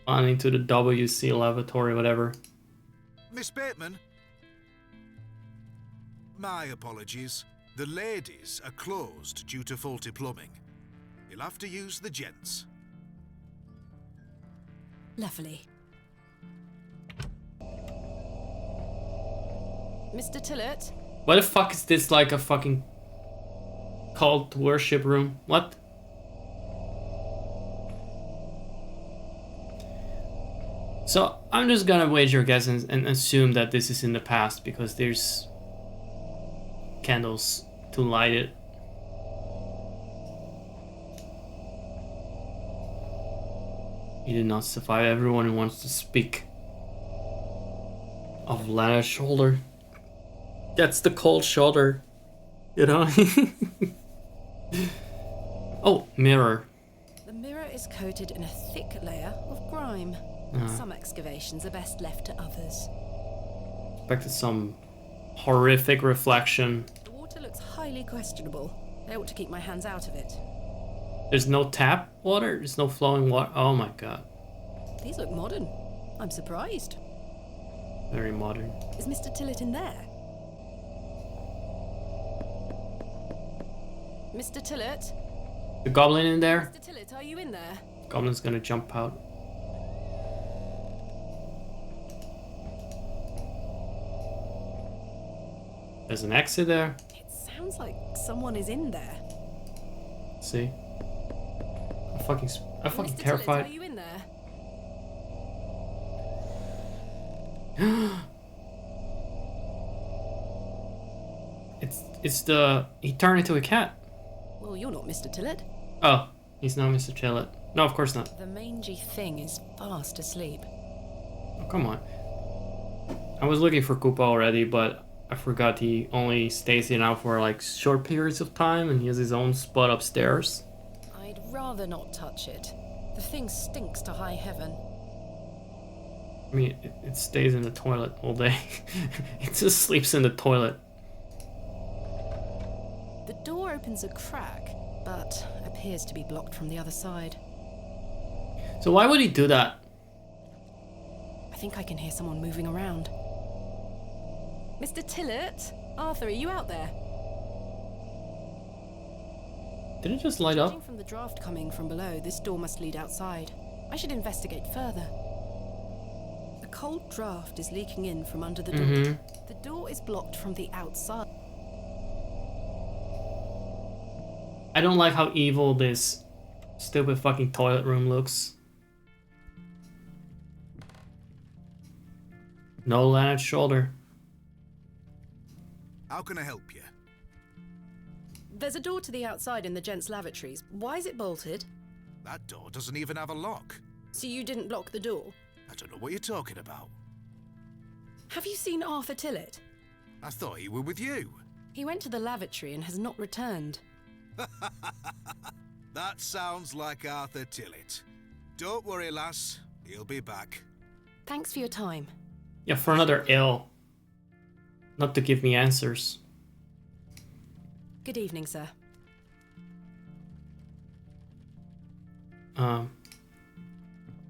On into the WC lavatory, whatever. Miss Bateman? My apologies. The ladies are closed due to faulty plumbing. You'll have to use the gents. Lovely. Mr. Tillett? Why the fuck is this like a fucking cult worship room? What? So I'm just gonna wager a guess and assume that this is in the past because there's candles to light it. He did not survive. Everyone wants to speak of Lana's shoulder. That's the cold shoulder, you know? Oh, mirror. The mirror is coated in a thick layer of grime. Some excavations are best left to others. Expected some horrific reflection. The water looks highly questionable. I ought to keep my hands out of it. There's no tap water? There's no flowing water? Oh my god. These look modern. I'm surprised. Very modern. Is Mr. Tillett in there? Mr. Tillett? The goblin in there? Mr. Tillett, are you in there? Goblin's gonna jump out. There's an exit there. It sounds like someone is in there. See? I'm fucking Mr. terrified. Tillett, are you in there? It's the... He turned into a cat. Well, you're not Mr. Tillett. Oh, he's not Mr. Tillett. No, of course not. The mangy thing is fast asleep. Oh, come on. I was looking for Koopa already, but I forgot he only stays here now for like short periods of time and he has his own spot upstairs. I'd rather not touch it. The thing stinks to high heaven. I mean, it stays in the toilet all day. It just sleeps in the toilet. The door opens a crack, but appears to be blocked from the other side. So why would he do that? I think I can hear someone moving around. Mr. Tillett? Arthur, are you out there? Did it just light up? Judging from the draft coming from below, this door must lead outside. I should investigate further. A cold draft is leaking in from under the door. The door is blocked from the outside. I don't like how evil this stupid fucking toilet room looks. No Leonard's shoulder. How can I help you? There's a door to the outside in the gents' lavatories. Why is it bolted? That door doesn't even have a lock. So you didn't block the door? I don't know what you're talking about. Have you seen Arthur Tillett? I thought he were with you. He went to the lavatory and has not returned. That sounds like Arthur Tillett. Don't worry, lass. He'll be back. Thanks for your time. Yeah, for another ill. Not to give me answers. Good evening, sir. Didn't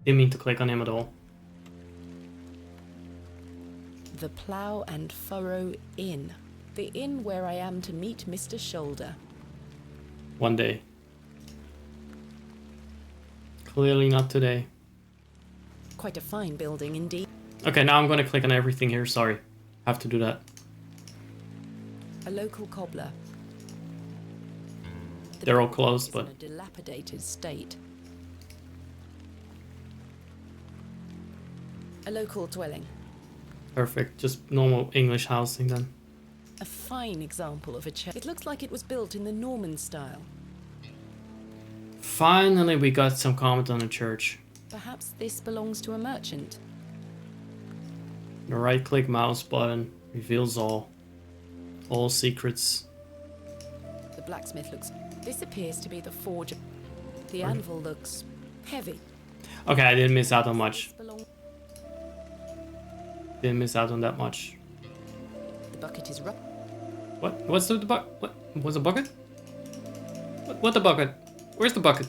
mean to click on him at all. The Plough and Furrow Inn. The inn where I am to meet Mr. Shoulder. One day. Clearly not today. Quite a fine building indeed. Okay, now I'm gonna click on everything here. Sorry. Have to do that. A local cobbler. The They're all building closed, is but... in a dilapidated state. A local dwelling. Perfect. Just normal English housing then. A fine example of a church. It looks like it was built in the Norman style. Finally, we got some comment on the church. Perhaps this belongs to a merchant. The right-click mouse button reveals all. All secrets. The blacksmith looks... This appears to be the forge. The anvil looks heavy. Okay, I didn't miss out on much. This belong- Didn't miss out on that much. The bucket is rough. What? What's the bucket? What? What's the bucket? What the bucket? Where's the bucket?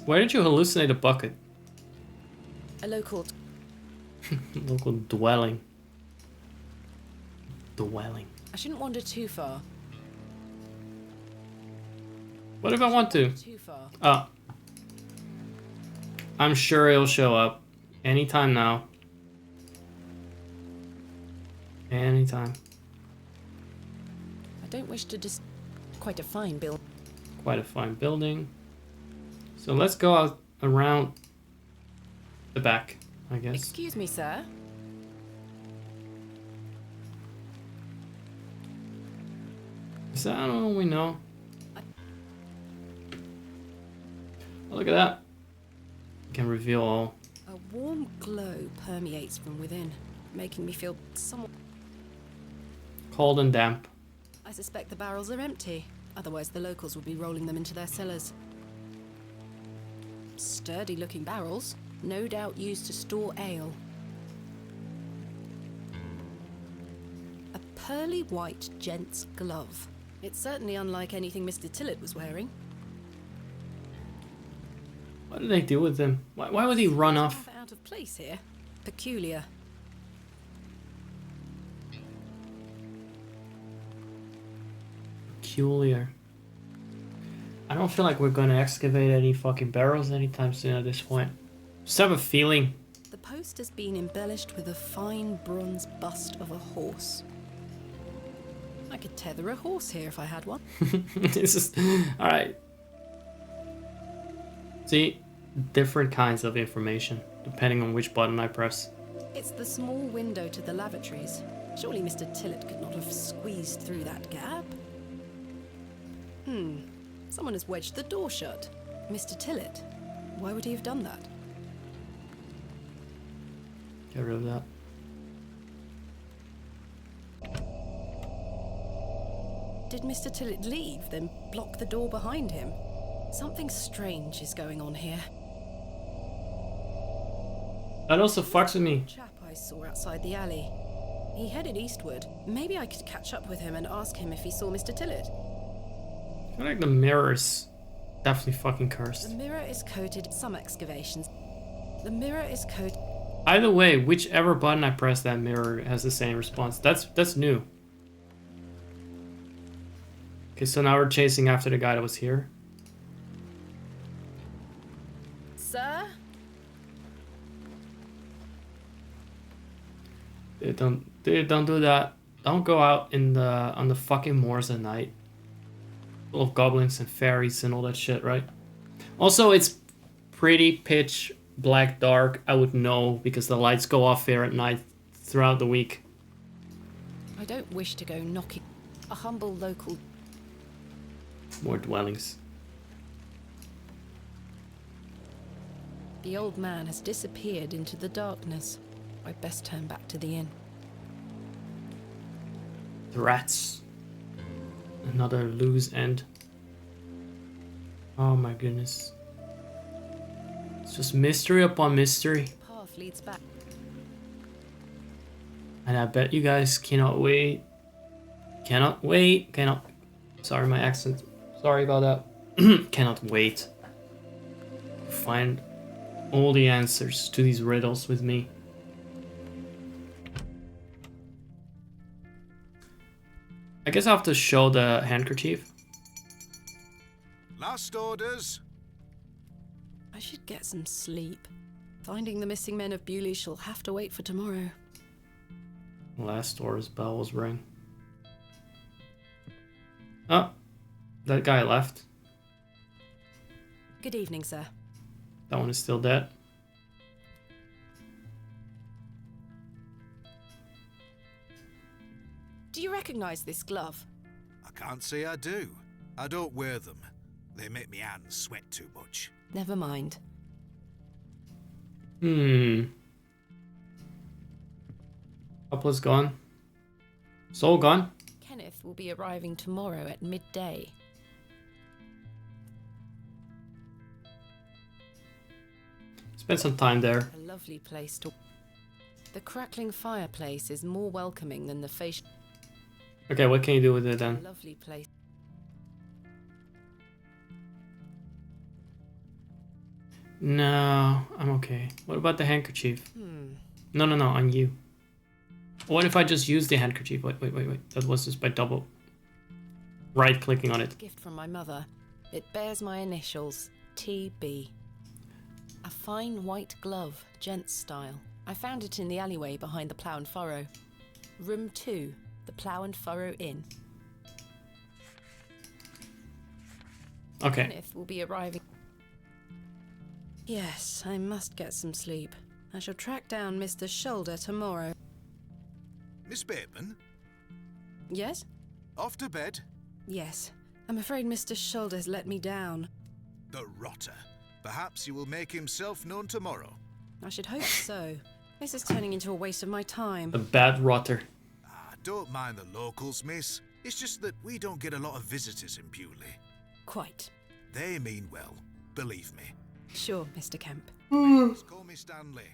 Why did you hallucinate a bucket? A local... Local dwelling. Dwelling. I shouldn't wander too far. What if I want to? Too far. Oh. I'm sure it'll show up. Anytime now. Anytime. I don't wish to quite a fine build. Quite a fine building. So let's go out around the back, I guess. Excuse me, sir. Is that all we know? Oh, look at that. Can reveal all. A warm glow permeates from within, making me feel somewhat... Cold and damp. I suspect the barrels are empty. Otherwise, the locals would be rolling them into their cellars. Sturdy-looking barrels, no doubt used to store ale. A pearly white gent's glove. It's certainly unlike anything Mr. Tillett was wearing. What did they do with him? Why would he run off? Rather out of place here. Peculiar. Peculiar. I don't feel like we're gonna excavate any fucking barrels anytime soon at this point. Just have a feeling. The post has been embellished with a fine bronze bust of a horse. I could tether a horse here if I had one. This is alright. See, different kinds of information depending on which button I press. It's the small window to the lavatories. Surely Mr. Tillett could not have squeezed through that gap. Someone has wedged the door shut. Mr. Tillett, why would he have done that? Get rid of that. Did Mr. Tillett leave, then block the door behind him? Something strange is going on here. That also fucks with me. Chap I saw outside the alley. He headed eastward. Maybe I could catch up with him and ask him if he saw Mr. Tillett. I feel like the mirror is definitely fucking The cursed. mirror is coated. Some excavations. The mirror is coated. Either way, whichever button I press, that mirror has the same response. That's new. Okay, so now we're chasing after the guy that was here. Sir? Dude, don't do that. Don't go out in on the fucking moors at night. Full of goblins and fairies and all that shit, right? Also, it's pretty pitch black dark. I would know because the lights go off here at night throughout the week. I don't wish to go knocking. A humble local. More dwellings. The old man has disappeared into the darkness. I'd best turn back to the inn. The rats. Another loose end. Oh my goodness. It's just mystery upon mystery. Path leads back. And I bet you guys cannot wait. Cannot wait. Cannot. Sorry, my accent. Sorry about that. Cannot wait to find all the answers to these riddles with me. I guess I have to show the handkerchief. Last orders. I should get some sleep. Finding the missing men of Bewley shall have to wait for tomorrow. Last door's bell was ring. Oh, that guy left. Good evening, sir. That one is still dead. Do you recognize this glove? I can't say I do. I don't wear them. They make me hands sweat too much. Never mind. Couple's gone. Soul gone. Kenneth will be arriving tomorrow at midday. Spend some time there. A lovely place to... The crackling fireplace is more welcoming than the facial... Okay, what can you do with it A then? lovely place. No, I'm okay. What about the handkerchief? No, on you. What if I just use the handkerchief? Wait. That was just by double right-clicking on it. Gift from my mother. It bears my initials, TB. A fine white glove, gents style. I found it in the alleyway behind the Plough and Furrow. Room 2, the Plough and Furrow Inn. Okay. Kenneth will be arriving. Yes, I must get some sleep. I shall track down Mr. Shoulder tomorrow. Miss Bateman, Yes? off to bed? Yes. I'm afraid Mr. Shoulder's let me down. The rotter. Perhaps he will make himself known tomorrow. I should hope so. This is turning into a waste of my time. A bad rotter. Don't mind the locals, miss. It's just that we don't get a lot of visitors in Bewley. Quite. They mean well, believe me. Sure, Mr. Kemp. Just call me Stanley.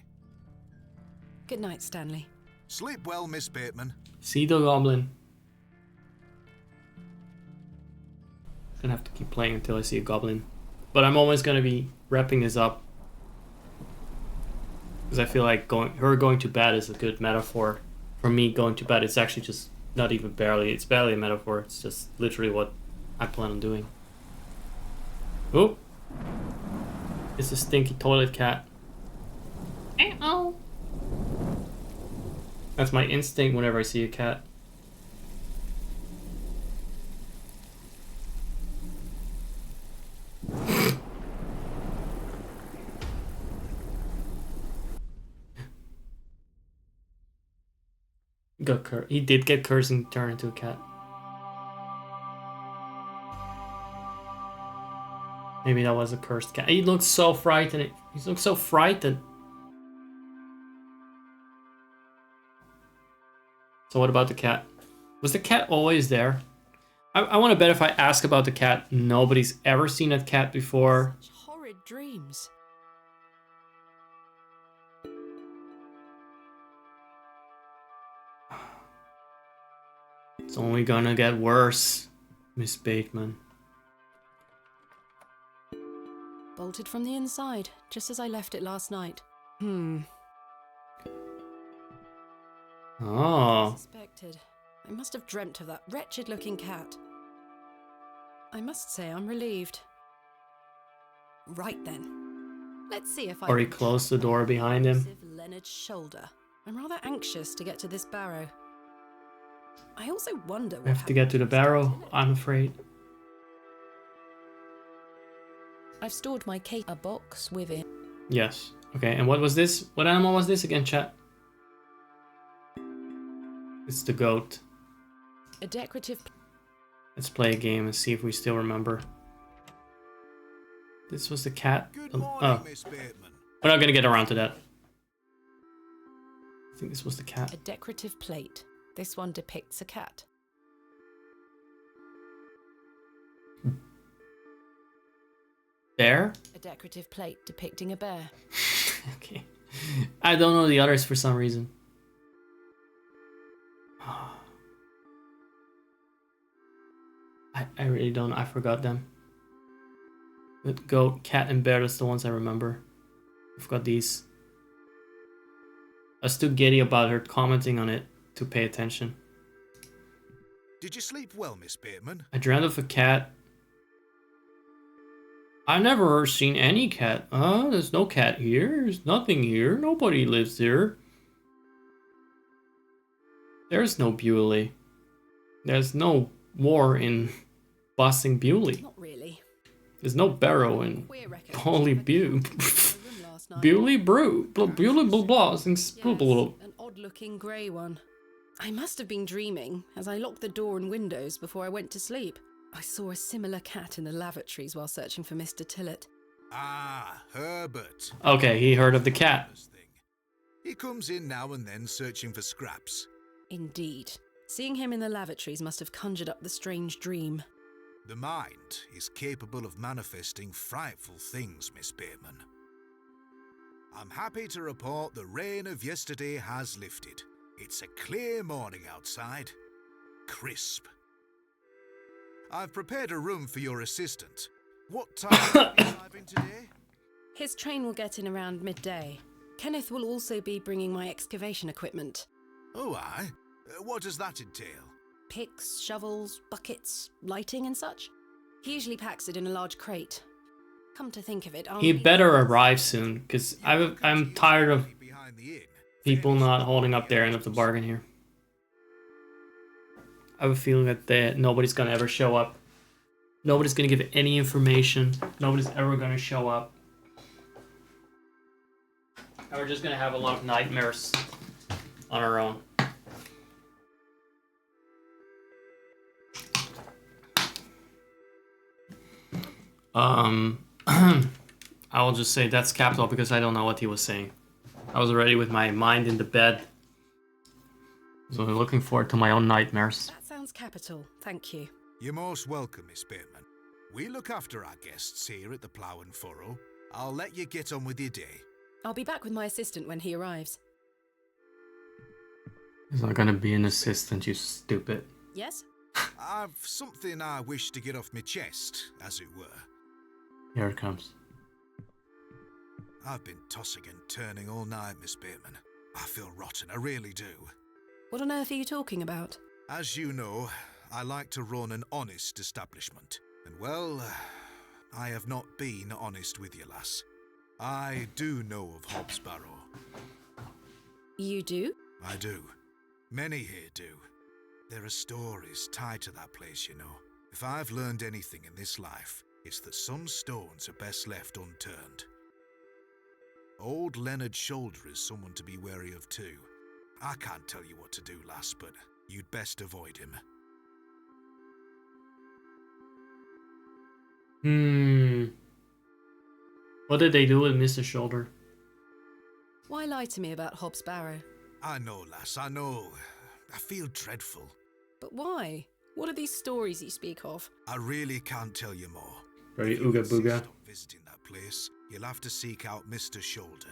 Good night, Stanley. Sleep well, Miss Bateman. See the goblin. Gonna have to keep playing until I see a goblin. But I'm almost gonna be wrapping this up. Because I feel like her going to bed is a good metaphor. For me, going to bed, it's actually just not even barely. It's barely a metaphor. It's just literally what I plan on doing. Oh! It's a stinky toilet cat. Oh! That's my instinct whenever I see a cat. He did get cursed and turned into a cat. Maybe that was a cursed cat. He looks so frightened. He looks so frightened. So what about the cat? Was the cat always there? I want to bet if I ask about the cat, nobody's ever seen that cat before. Such horrid dreams. It's only gonna get worse, Miss Bateman. Bolted from the inside, just as I left it last night. Oh. Suspected. I must have dreamt of that wretched-looking cat. I must say I'm relieved. Right then. Let's see if I... Or he closed the door behind him. Leonard's shoulder. I'm rather anxious to get to this barrow. I also wonder what We have to get to the Barrow, I'm afraid. I've stored my cake a box within. Yes. Okay, and what was this? What animal was this again, chat? It's the goat. A decorative... Let's play a game and see if we still remember. This was the cat. Good morning, Oh, Miss Bateman. we're not gonna get around to that. I think this was the cat. A decorative plate. This one depicts a cat. Bear? A decorative plate depicting a bear. Okay. I don't know the others for some reason. I really don't. I forgot them. But goat, cat, and bear, that's the ones I remember. I've got these. I was too giddy about her commenting on it to pay attention. Did you sleep well, Miss Bateman? I dreamt of a cat. I've never seen any cat. There's no cat here. There's nothing here. Nobody lives here. There's no Bewley. There's no war in Bossing Bewley. Not really. There's no Barrow in Queer record. Holy Bew. Last night. Bewley Brew. Bewley Blossoms. Yes, an odd-looking grey one. I must have been dreaming, as I locked the door and windows before I went to sleep. I saw a similar cat in the lavatories while searching for Mr. Tillett. Ah, Herbert. Okay, he heard of the cat. He comes in now and then searching for scraps. Indeed. Seeing him in the lavatories must have conjured up the strange dream. The mind is capable of manifesting frightful things, Miss Bateman. I'm happy to report the rain of yesterday has lifted. It's a clear morning outside. Crisp. I've prepared a room for your assistant. What time are you arriving today? His train will get in around midday. Kenneth will also be bringing my excavation equipment. Oh, aye. What does that entail? Picks, shovels, buckets, lighting and such. He usually packs it in a large crate. Come to think of it, He better arrive soon, because I'm tired of Behind the inn. people not holding up their end of the bargain here. I have a feeling that nobody's gonna ever show up. Nobody's gonna give any information. Nobody's ever gonna show up. And we're just gonna have a lot of nightmares on our own. I will just say that's capital because I don't know what he was saying. I was already with my mind in the bed. So I'm looking forward to my own nightmares. That sounds capital, thank you. You're most welcome, Miss Bateman. We look after our guests here at the Plough and Furrow. I'll let you get on with your day. I'll be back with my assistant when he arrives. He's not gonna be an assistant, you stupid. Yes? I've something I wish to get off my chest, as it were. Here it comes. I've been tossing and turning all night, Miss Bateman. I feel rotten, I really do. What on earth are you talking about? As you know, I like to run an honest establishment. And well, I have not been honest with you, lass. I do know of Hobbs Barrow. You do? I do. Many here do. There are stories tied to that place, you know. If I've learned anything in this life, it's that some stones are best left unturned. Old Leonard Shoulder is someone to be wary of too. I can't tell you what to do, lass, but you'd best avoid him. What did they do with Mr. Shoulder? Why lie to me about Hobbs Barrow? I know, lass, I know. I feel dreadful. But why? What are these stories you speak of? I really can't tell you more. Very If you ooga insist booga. on visiting that place, you'll have to seek out Mr. Shoulder.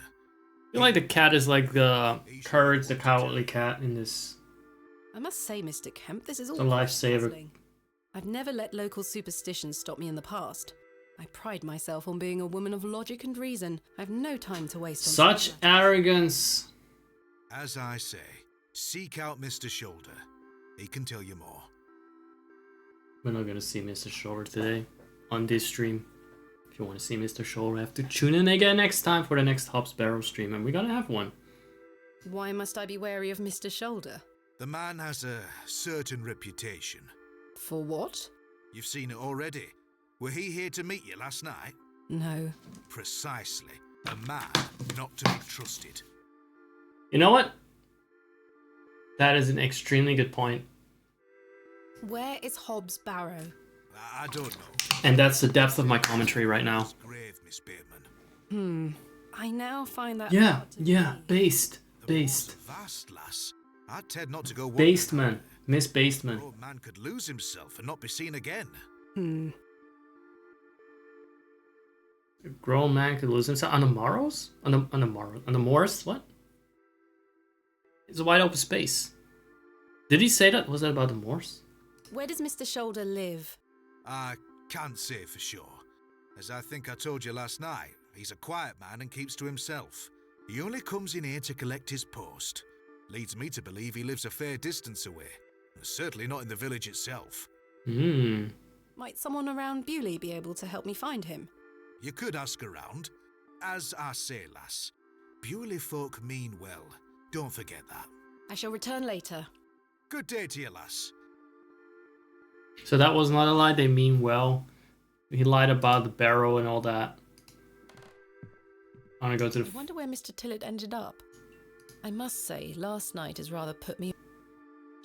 I feel like the cat is like the courage, the cowardly cat in this. I must say, Mr. Kemp, this is all It's a quite lifesaver. puzzling. I've never let local superstitions stop me in the past. I pride myself on being a woman of logic and reason. I've no time to waste on Such such matters. arrogance. As I say, seek out Mr. Shoulder. He can tell you more. We're not gonna see Mr. Shoulder today on this stream. If you want to see Mr. Shoulder, have to tune in again next time for the next Hobbs Barrow stream, and we're gonna have one. Why must I be wary of Mr. Shoulder? The man has a certain reputation. For what? You've seen it already. Were he here to meet you last night? No. Precisely. A man not to be trusted. You know what? That is an extremely good point. Where is Hobbs Barrow? I don't know. And that's the depth of my commentary right now. It's grave, Miss Bateman. I now find that Yeah, hard to yeah, believe. based. The moor's Based. vast, lass. I'd tend not to go Based wandering man. Miss out. Baseman. The old man could lose himself and not be seen again. A grown man could lose himself on the morrows? On the moors? What? It's a wide open space. Did he say that? Was that about the moors? Where does Mr. Shoulder live? I can't say for sure. As I think I told you last night, he's a quiet man and keeps to himself. He only comes in here to collect his post. Leads me to believe he lives a fair distance away. Certainly not in the village itself. Might someone around Bewley be able to help me find him? You could ask around. As I say, lass, Bewley folk mean well. Don't forget that. I shall return later. Good day to you, lass. So that was not a lie, they mean well. He lied about the barrow and all that. I'm gonna go to I the... wonder where Mr. Tillett ended up. I must say, last night has rather put me...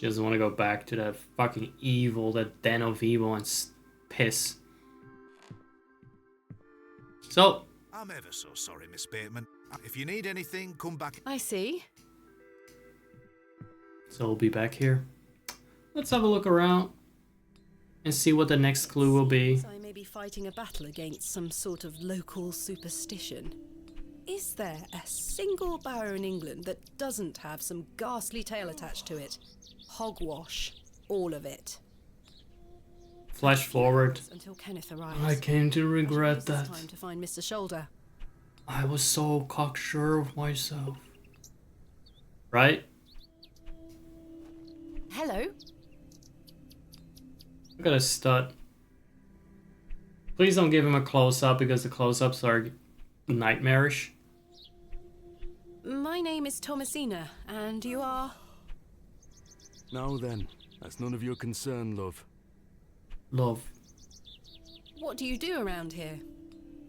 Just want to go back to that fucking evil, that den of evil and piss. So, I'm ever so sorry, Miss Bateman. If you need anything, come back. I see. so we'll be back here. Let's have a look around and see what the next clue will be. So I may be fighting a battle against some sort of local superstition. Is there a single barrow in England that doesn't have some ghastly tale attached to it? Hogwash. All of it. Flash forward. Until Kenneth arrives. I came to regret It's that. time to find Mr. Shoulder. I was so cocksure of myself. Right? Hello? Look at a stud. Please don't give him a close-up because the close-ups are nightmarish. My name is Thomasina, and you are... Now then, that's none of your concern, love. Love. What do you do around here?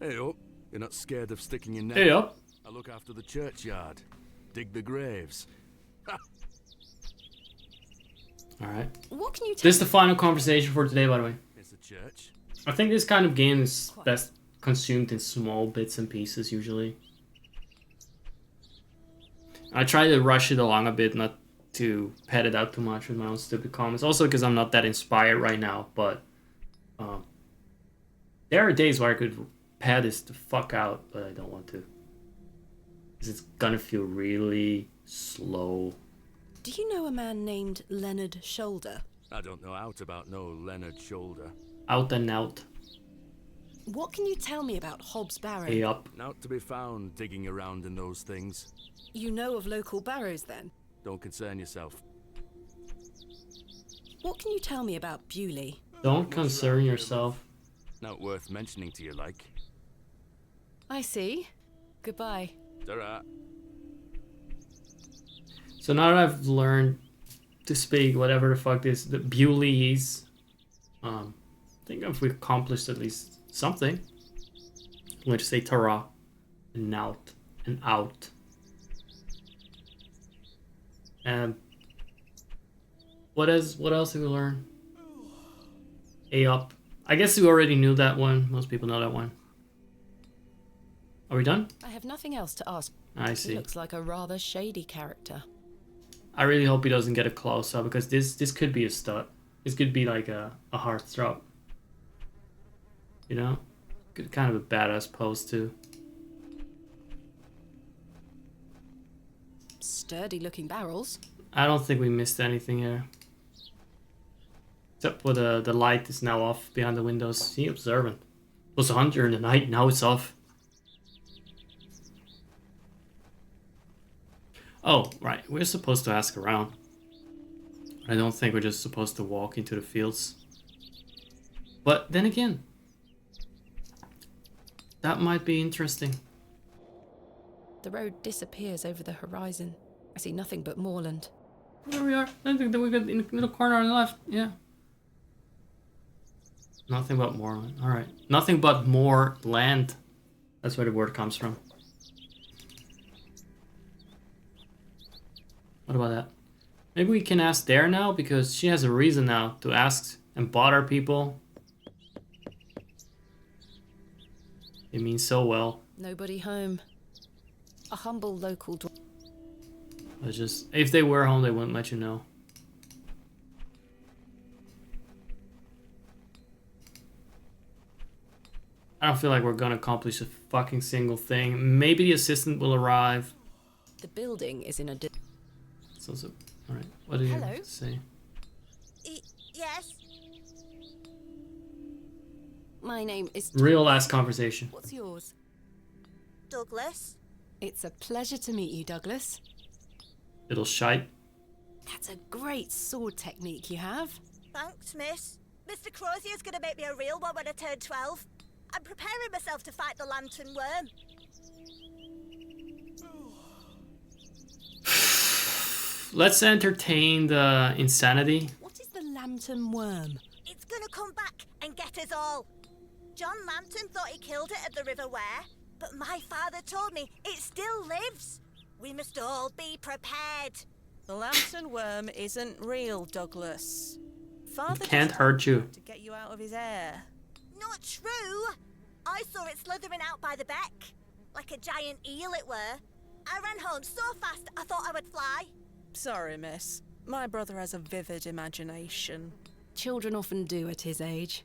Hey up, you're not scared of sticking your neck? Hey up. I look after the churchyard, dig the graves. Alright. What can you tell This is the final conversation for today, by the way. It's a church. I think this kind of game is best consumed in small bits and pieces, usually. I try to rush it along a bit, not to pad it out too much with my own stupid comments. Also because I'm not that inspired right now, but... there are days where I could pad this the fuck out, but I don't want to. Because it's gonna feel really slow. Do you know a man named Leonard Shoulder? I don't know out about no Leonard Shoulder. Out and out. What can you tell me about Hobbs Barrow? Hey up. Not to be found digging around in those things. You know of local barrows, then? Don't concern yourself. What can you tell me about Bewley? Don't concern yourself. Not worth mentioning to you, like. I see. Goodbye. Ta-ra. So now that I've learned to speak whatever the fuck this the Bewley is, I think if we've accomplished at least something. I'm going to say Tara and out and out. And what else did we learn? A up. I guess we already knew that one. Most people know that one. Are we done? I have nothing else to ask. I He see. looks like a rather shady character. I really hope he doesn't get a close up because this could be a stud. This could be like a heartthrob. You know? Kind of a badass pose too. Sturdy looking barrels. I don't think we missed anything here. Except for the light is now off behind the windows. See, observant. It was a hunter in the night, now it's off. Oh, right. We're supposed to ask around. I don't think we're just supposed to walk into the fields. But then again, that might be interesting. The road disappears over the horizon. I see nothing but moorland. There we are. I think that we got in the little corner on the left. Yeah. Nothing but more. Alright. Nothing but more land. That's where the word comes from. What about that? Maybe we can ask there now because she has a reason now to ask and bother people. It means so well. Nobody home. A humble local It's just if they were home, they wouldn't let you know. I don't feel like we're gonna accomplish a fucking single thing. Maybe the assistant will arrive. The building is in a... It's also all right. What did you Hello? have to say? Yes? My name is... Real last conversation. What's yours? Douglas? It's a pleasure to meet you, Douglas. Little shite. That's a great sword technique you have. Thanks, miss. Mr. Crozier's gonna make me a real one when I turn 12. I'm preparing myself to fight the lantern worm. Let's entertain the insanity. What is the lantern worm? It's gonna come back and get us all. John Lantern thought he killed it at the River Ware, but my father told me it still lives. We must all be prepared. The lantern worm isn't real, Douglas. Father can't just hurt you. to get you out of his hair. Not true. I saw it slithering out by the beck. Like a giant eel it were. I ran home so fast I thought I would fly. Sorry, miss. My brother has a vivid imagination. Children often do at his age.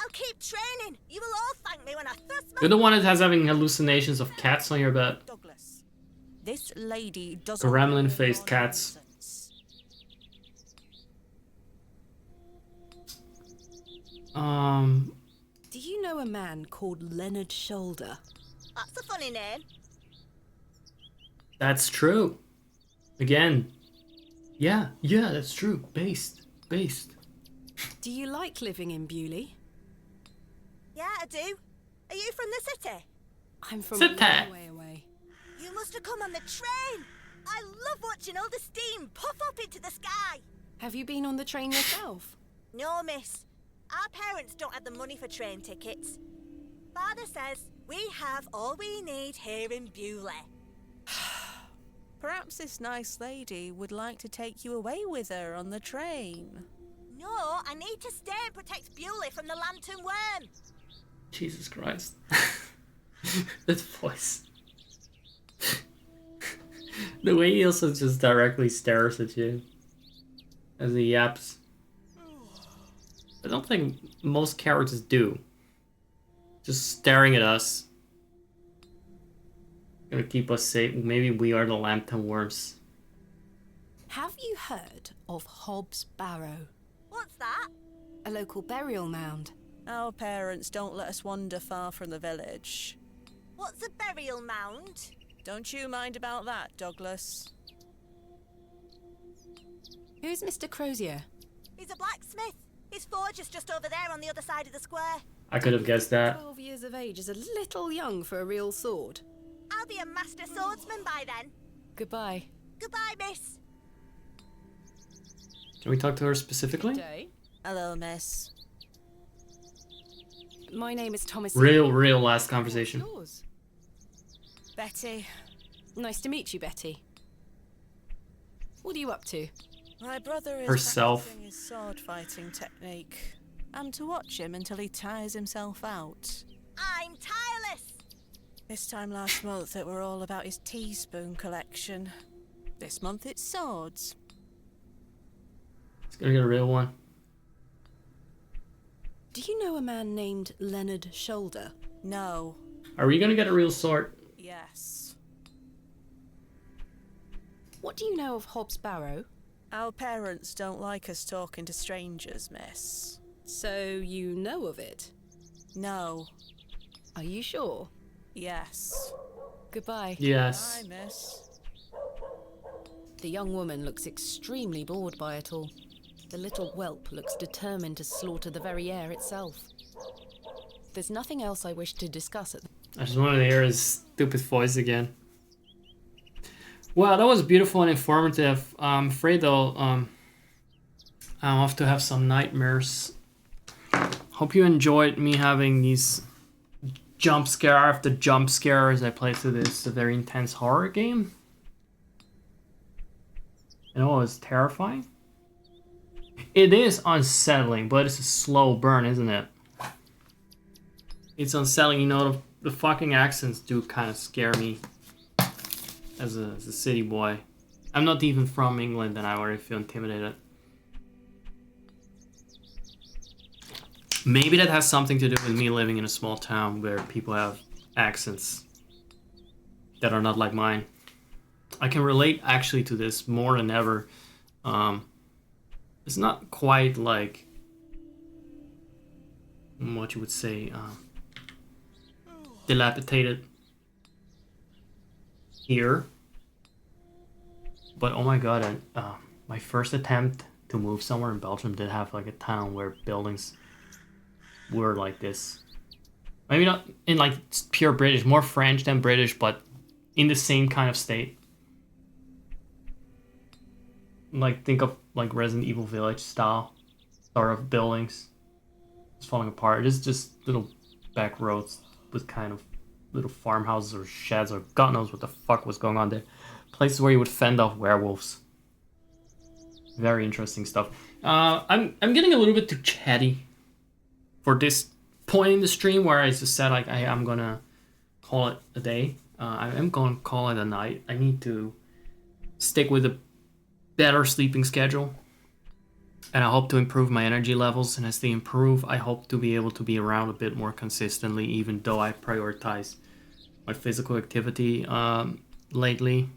I'll keep training. You will all thank me when I thrust my... You're the one that has having hallucinations of cats on your bed. Douglas, this lady doesn't... Gremlin-faced cats. Do you know a man called Leonard Shoulder? That's a funny name. That's true. Again. Yeah, that's true. Based. Do you like living in Bewley? Yeah, I do. Are you from the city? I'm from City. a long way away. You must have come on the train. I love watching all the steam puff up into the sky. Have you been on the train yourself? No, miss. Our parents don't have the money for train tickets. Father says we have all we need here in Bewley. Perhaps this nice lady would like to take you away with her on the train. No, I need to stay and protect Bewley from the lantern worm. Jesus Christ. That voice. The way he also just directly stares at you as he yaps. I don't think most characters do. Just staring at us. Gonna keep us safe. Maybe we are the lantern worms. Have you heard of Hobbs Barrow? What's that? A local burial mound. Our parents don't let us wander far from the village. What's a burial mound? Don't you mind about that, Douglas. Who's Mr. Crozier? He's a blacksmith. His forge is just over there on the other side of the square. I could have guessed that. 12 years of age is a little young for a real sword. I'll be a master swordsman by then. Goodbye. Goodbye, miss. Can we talk to her specifically? Day. Hello, miss. My name is Thomas. Real last conversation. What's yours? Betty. Nice to meet you, Betty. What are you up to? My brother is Herself. practicing his sword fighting technique. I'm to watch him until he tires himself out. I'm tireless. This time last month it were all about his teaspoon collection. This month it's swords. It's gonna get a real one. Do you know a man named Leonard Shoulder? No. Are we gonna get a real sword? Yes. What do you know of Hobbs Barrow? Our parents don't like us talking to strangers, miss. So you know of it? No. Are you sure? Yes. Goodbye. Yes. Bye, miss. The young woman looks extremely bored by it all. The little whelp looks determined to slaughter the very air itself. There's nothing else I wish to discuss at I just wanted to hear his stupid voice again. Wow, that was beautiful and informative. I'm afraid though, I'm off to have some nightmares. Hope you enjoyed me having these jump scare after jump scare as I play through this very intense horror game. You know, it was terrifying. It is unsettling, but it's a slow burn, isn't it? It's unsettling, you know, the fucking accents do kind of scare me as a city boy. I'm not even from England and I already feel intimidated. Maybe that has something to do with me living in a small town where people have accents that are not like mine. I can relate actually to this more than ever. It's not quite like what you would say dilapidated here, but oh my god, my first attempt to move somewhere in Belgium did have like a town where buildings were like this. Maybe not in like pure British, more French than British, but in the same kind of state. Like think of like Resident Evil Village style sort of buildings. It's falling apart. It's just little back roads with kind of little farmhouses or sheds or God knows what the fuck was going on there. Places where you would fend off werewolves. Very interesting stuff. I'm getting a little bit too chatty for this point in the stream where I just said like I'm gonna call it a day. I am gonna call it a night. I need to stick with a better sleeping schedule, and I hope to improve my energy levels. And as they improve, I hope to be able to be around a bit more consistently, even though I prioritize my physical activity lately.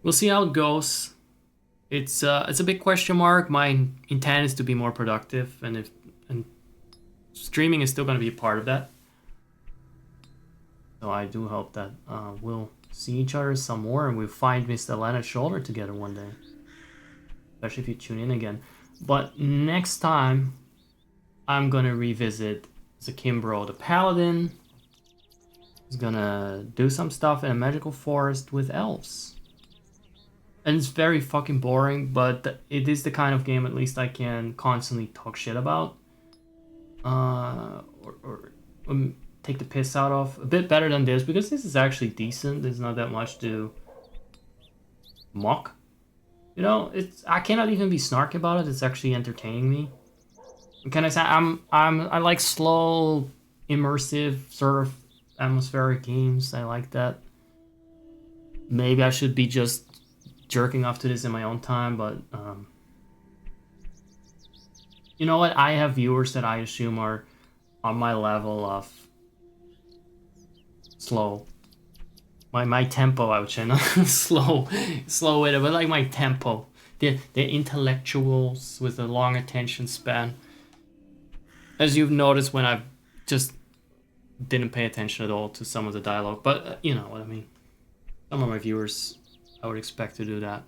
We'll see how it goes. It's a big question mark. My intent is to be more productive, and streaming is still going to be a part of that. So I do hope that we'll see each other some more, and we'll find Mr. Leonard's shoulder together one day. Especially if you tune in again. But next time, I'm gonna revisit Zakimbro the Paladin. He's gonna do some stuff in a magical forest with elves. And it's very fucking boring, but it is the kind of game at least I can constantly talk shit about. Or take the piss out of. A bit better than this, because this is actually decent. There's not that much to mock. You know, I cannot even be snarky about it. It's actually entertaining me. And can I say I like slow, immersive sort of atmospheric games. I like that. Maybe I should be just jerking off to this in my own time, but you know what? I have viewers that I assume are on my level of slow. My tempo, I would say, not slow with it, but like my tempo. They're intellectuals with a long attention span. As you've noticed when I just didn't pay attention at all to some of the dialogue, but you know what I mean. Some of my viewers, I would expect to do that.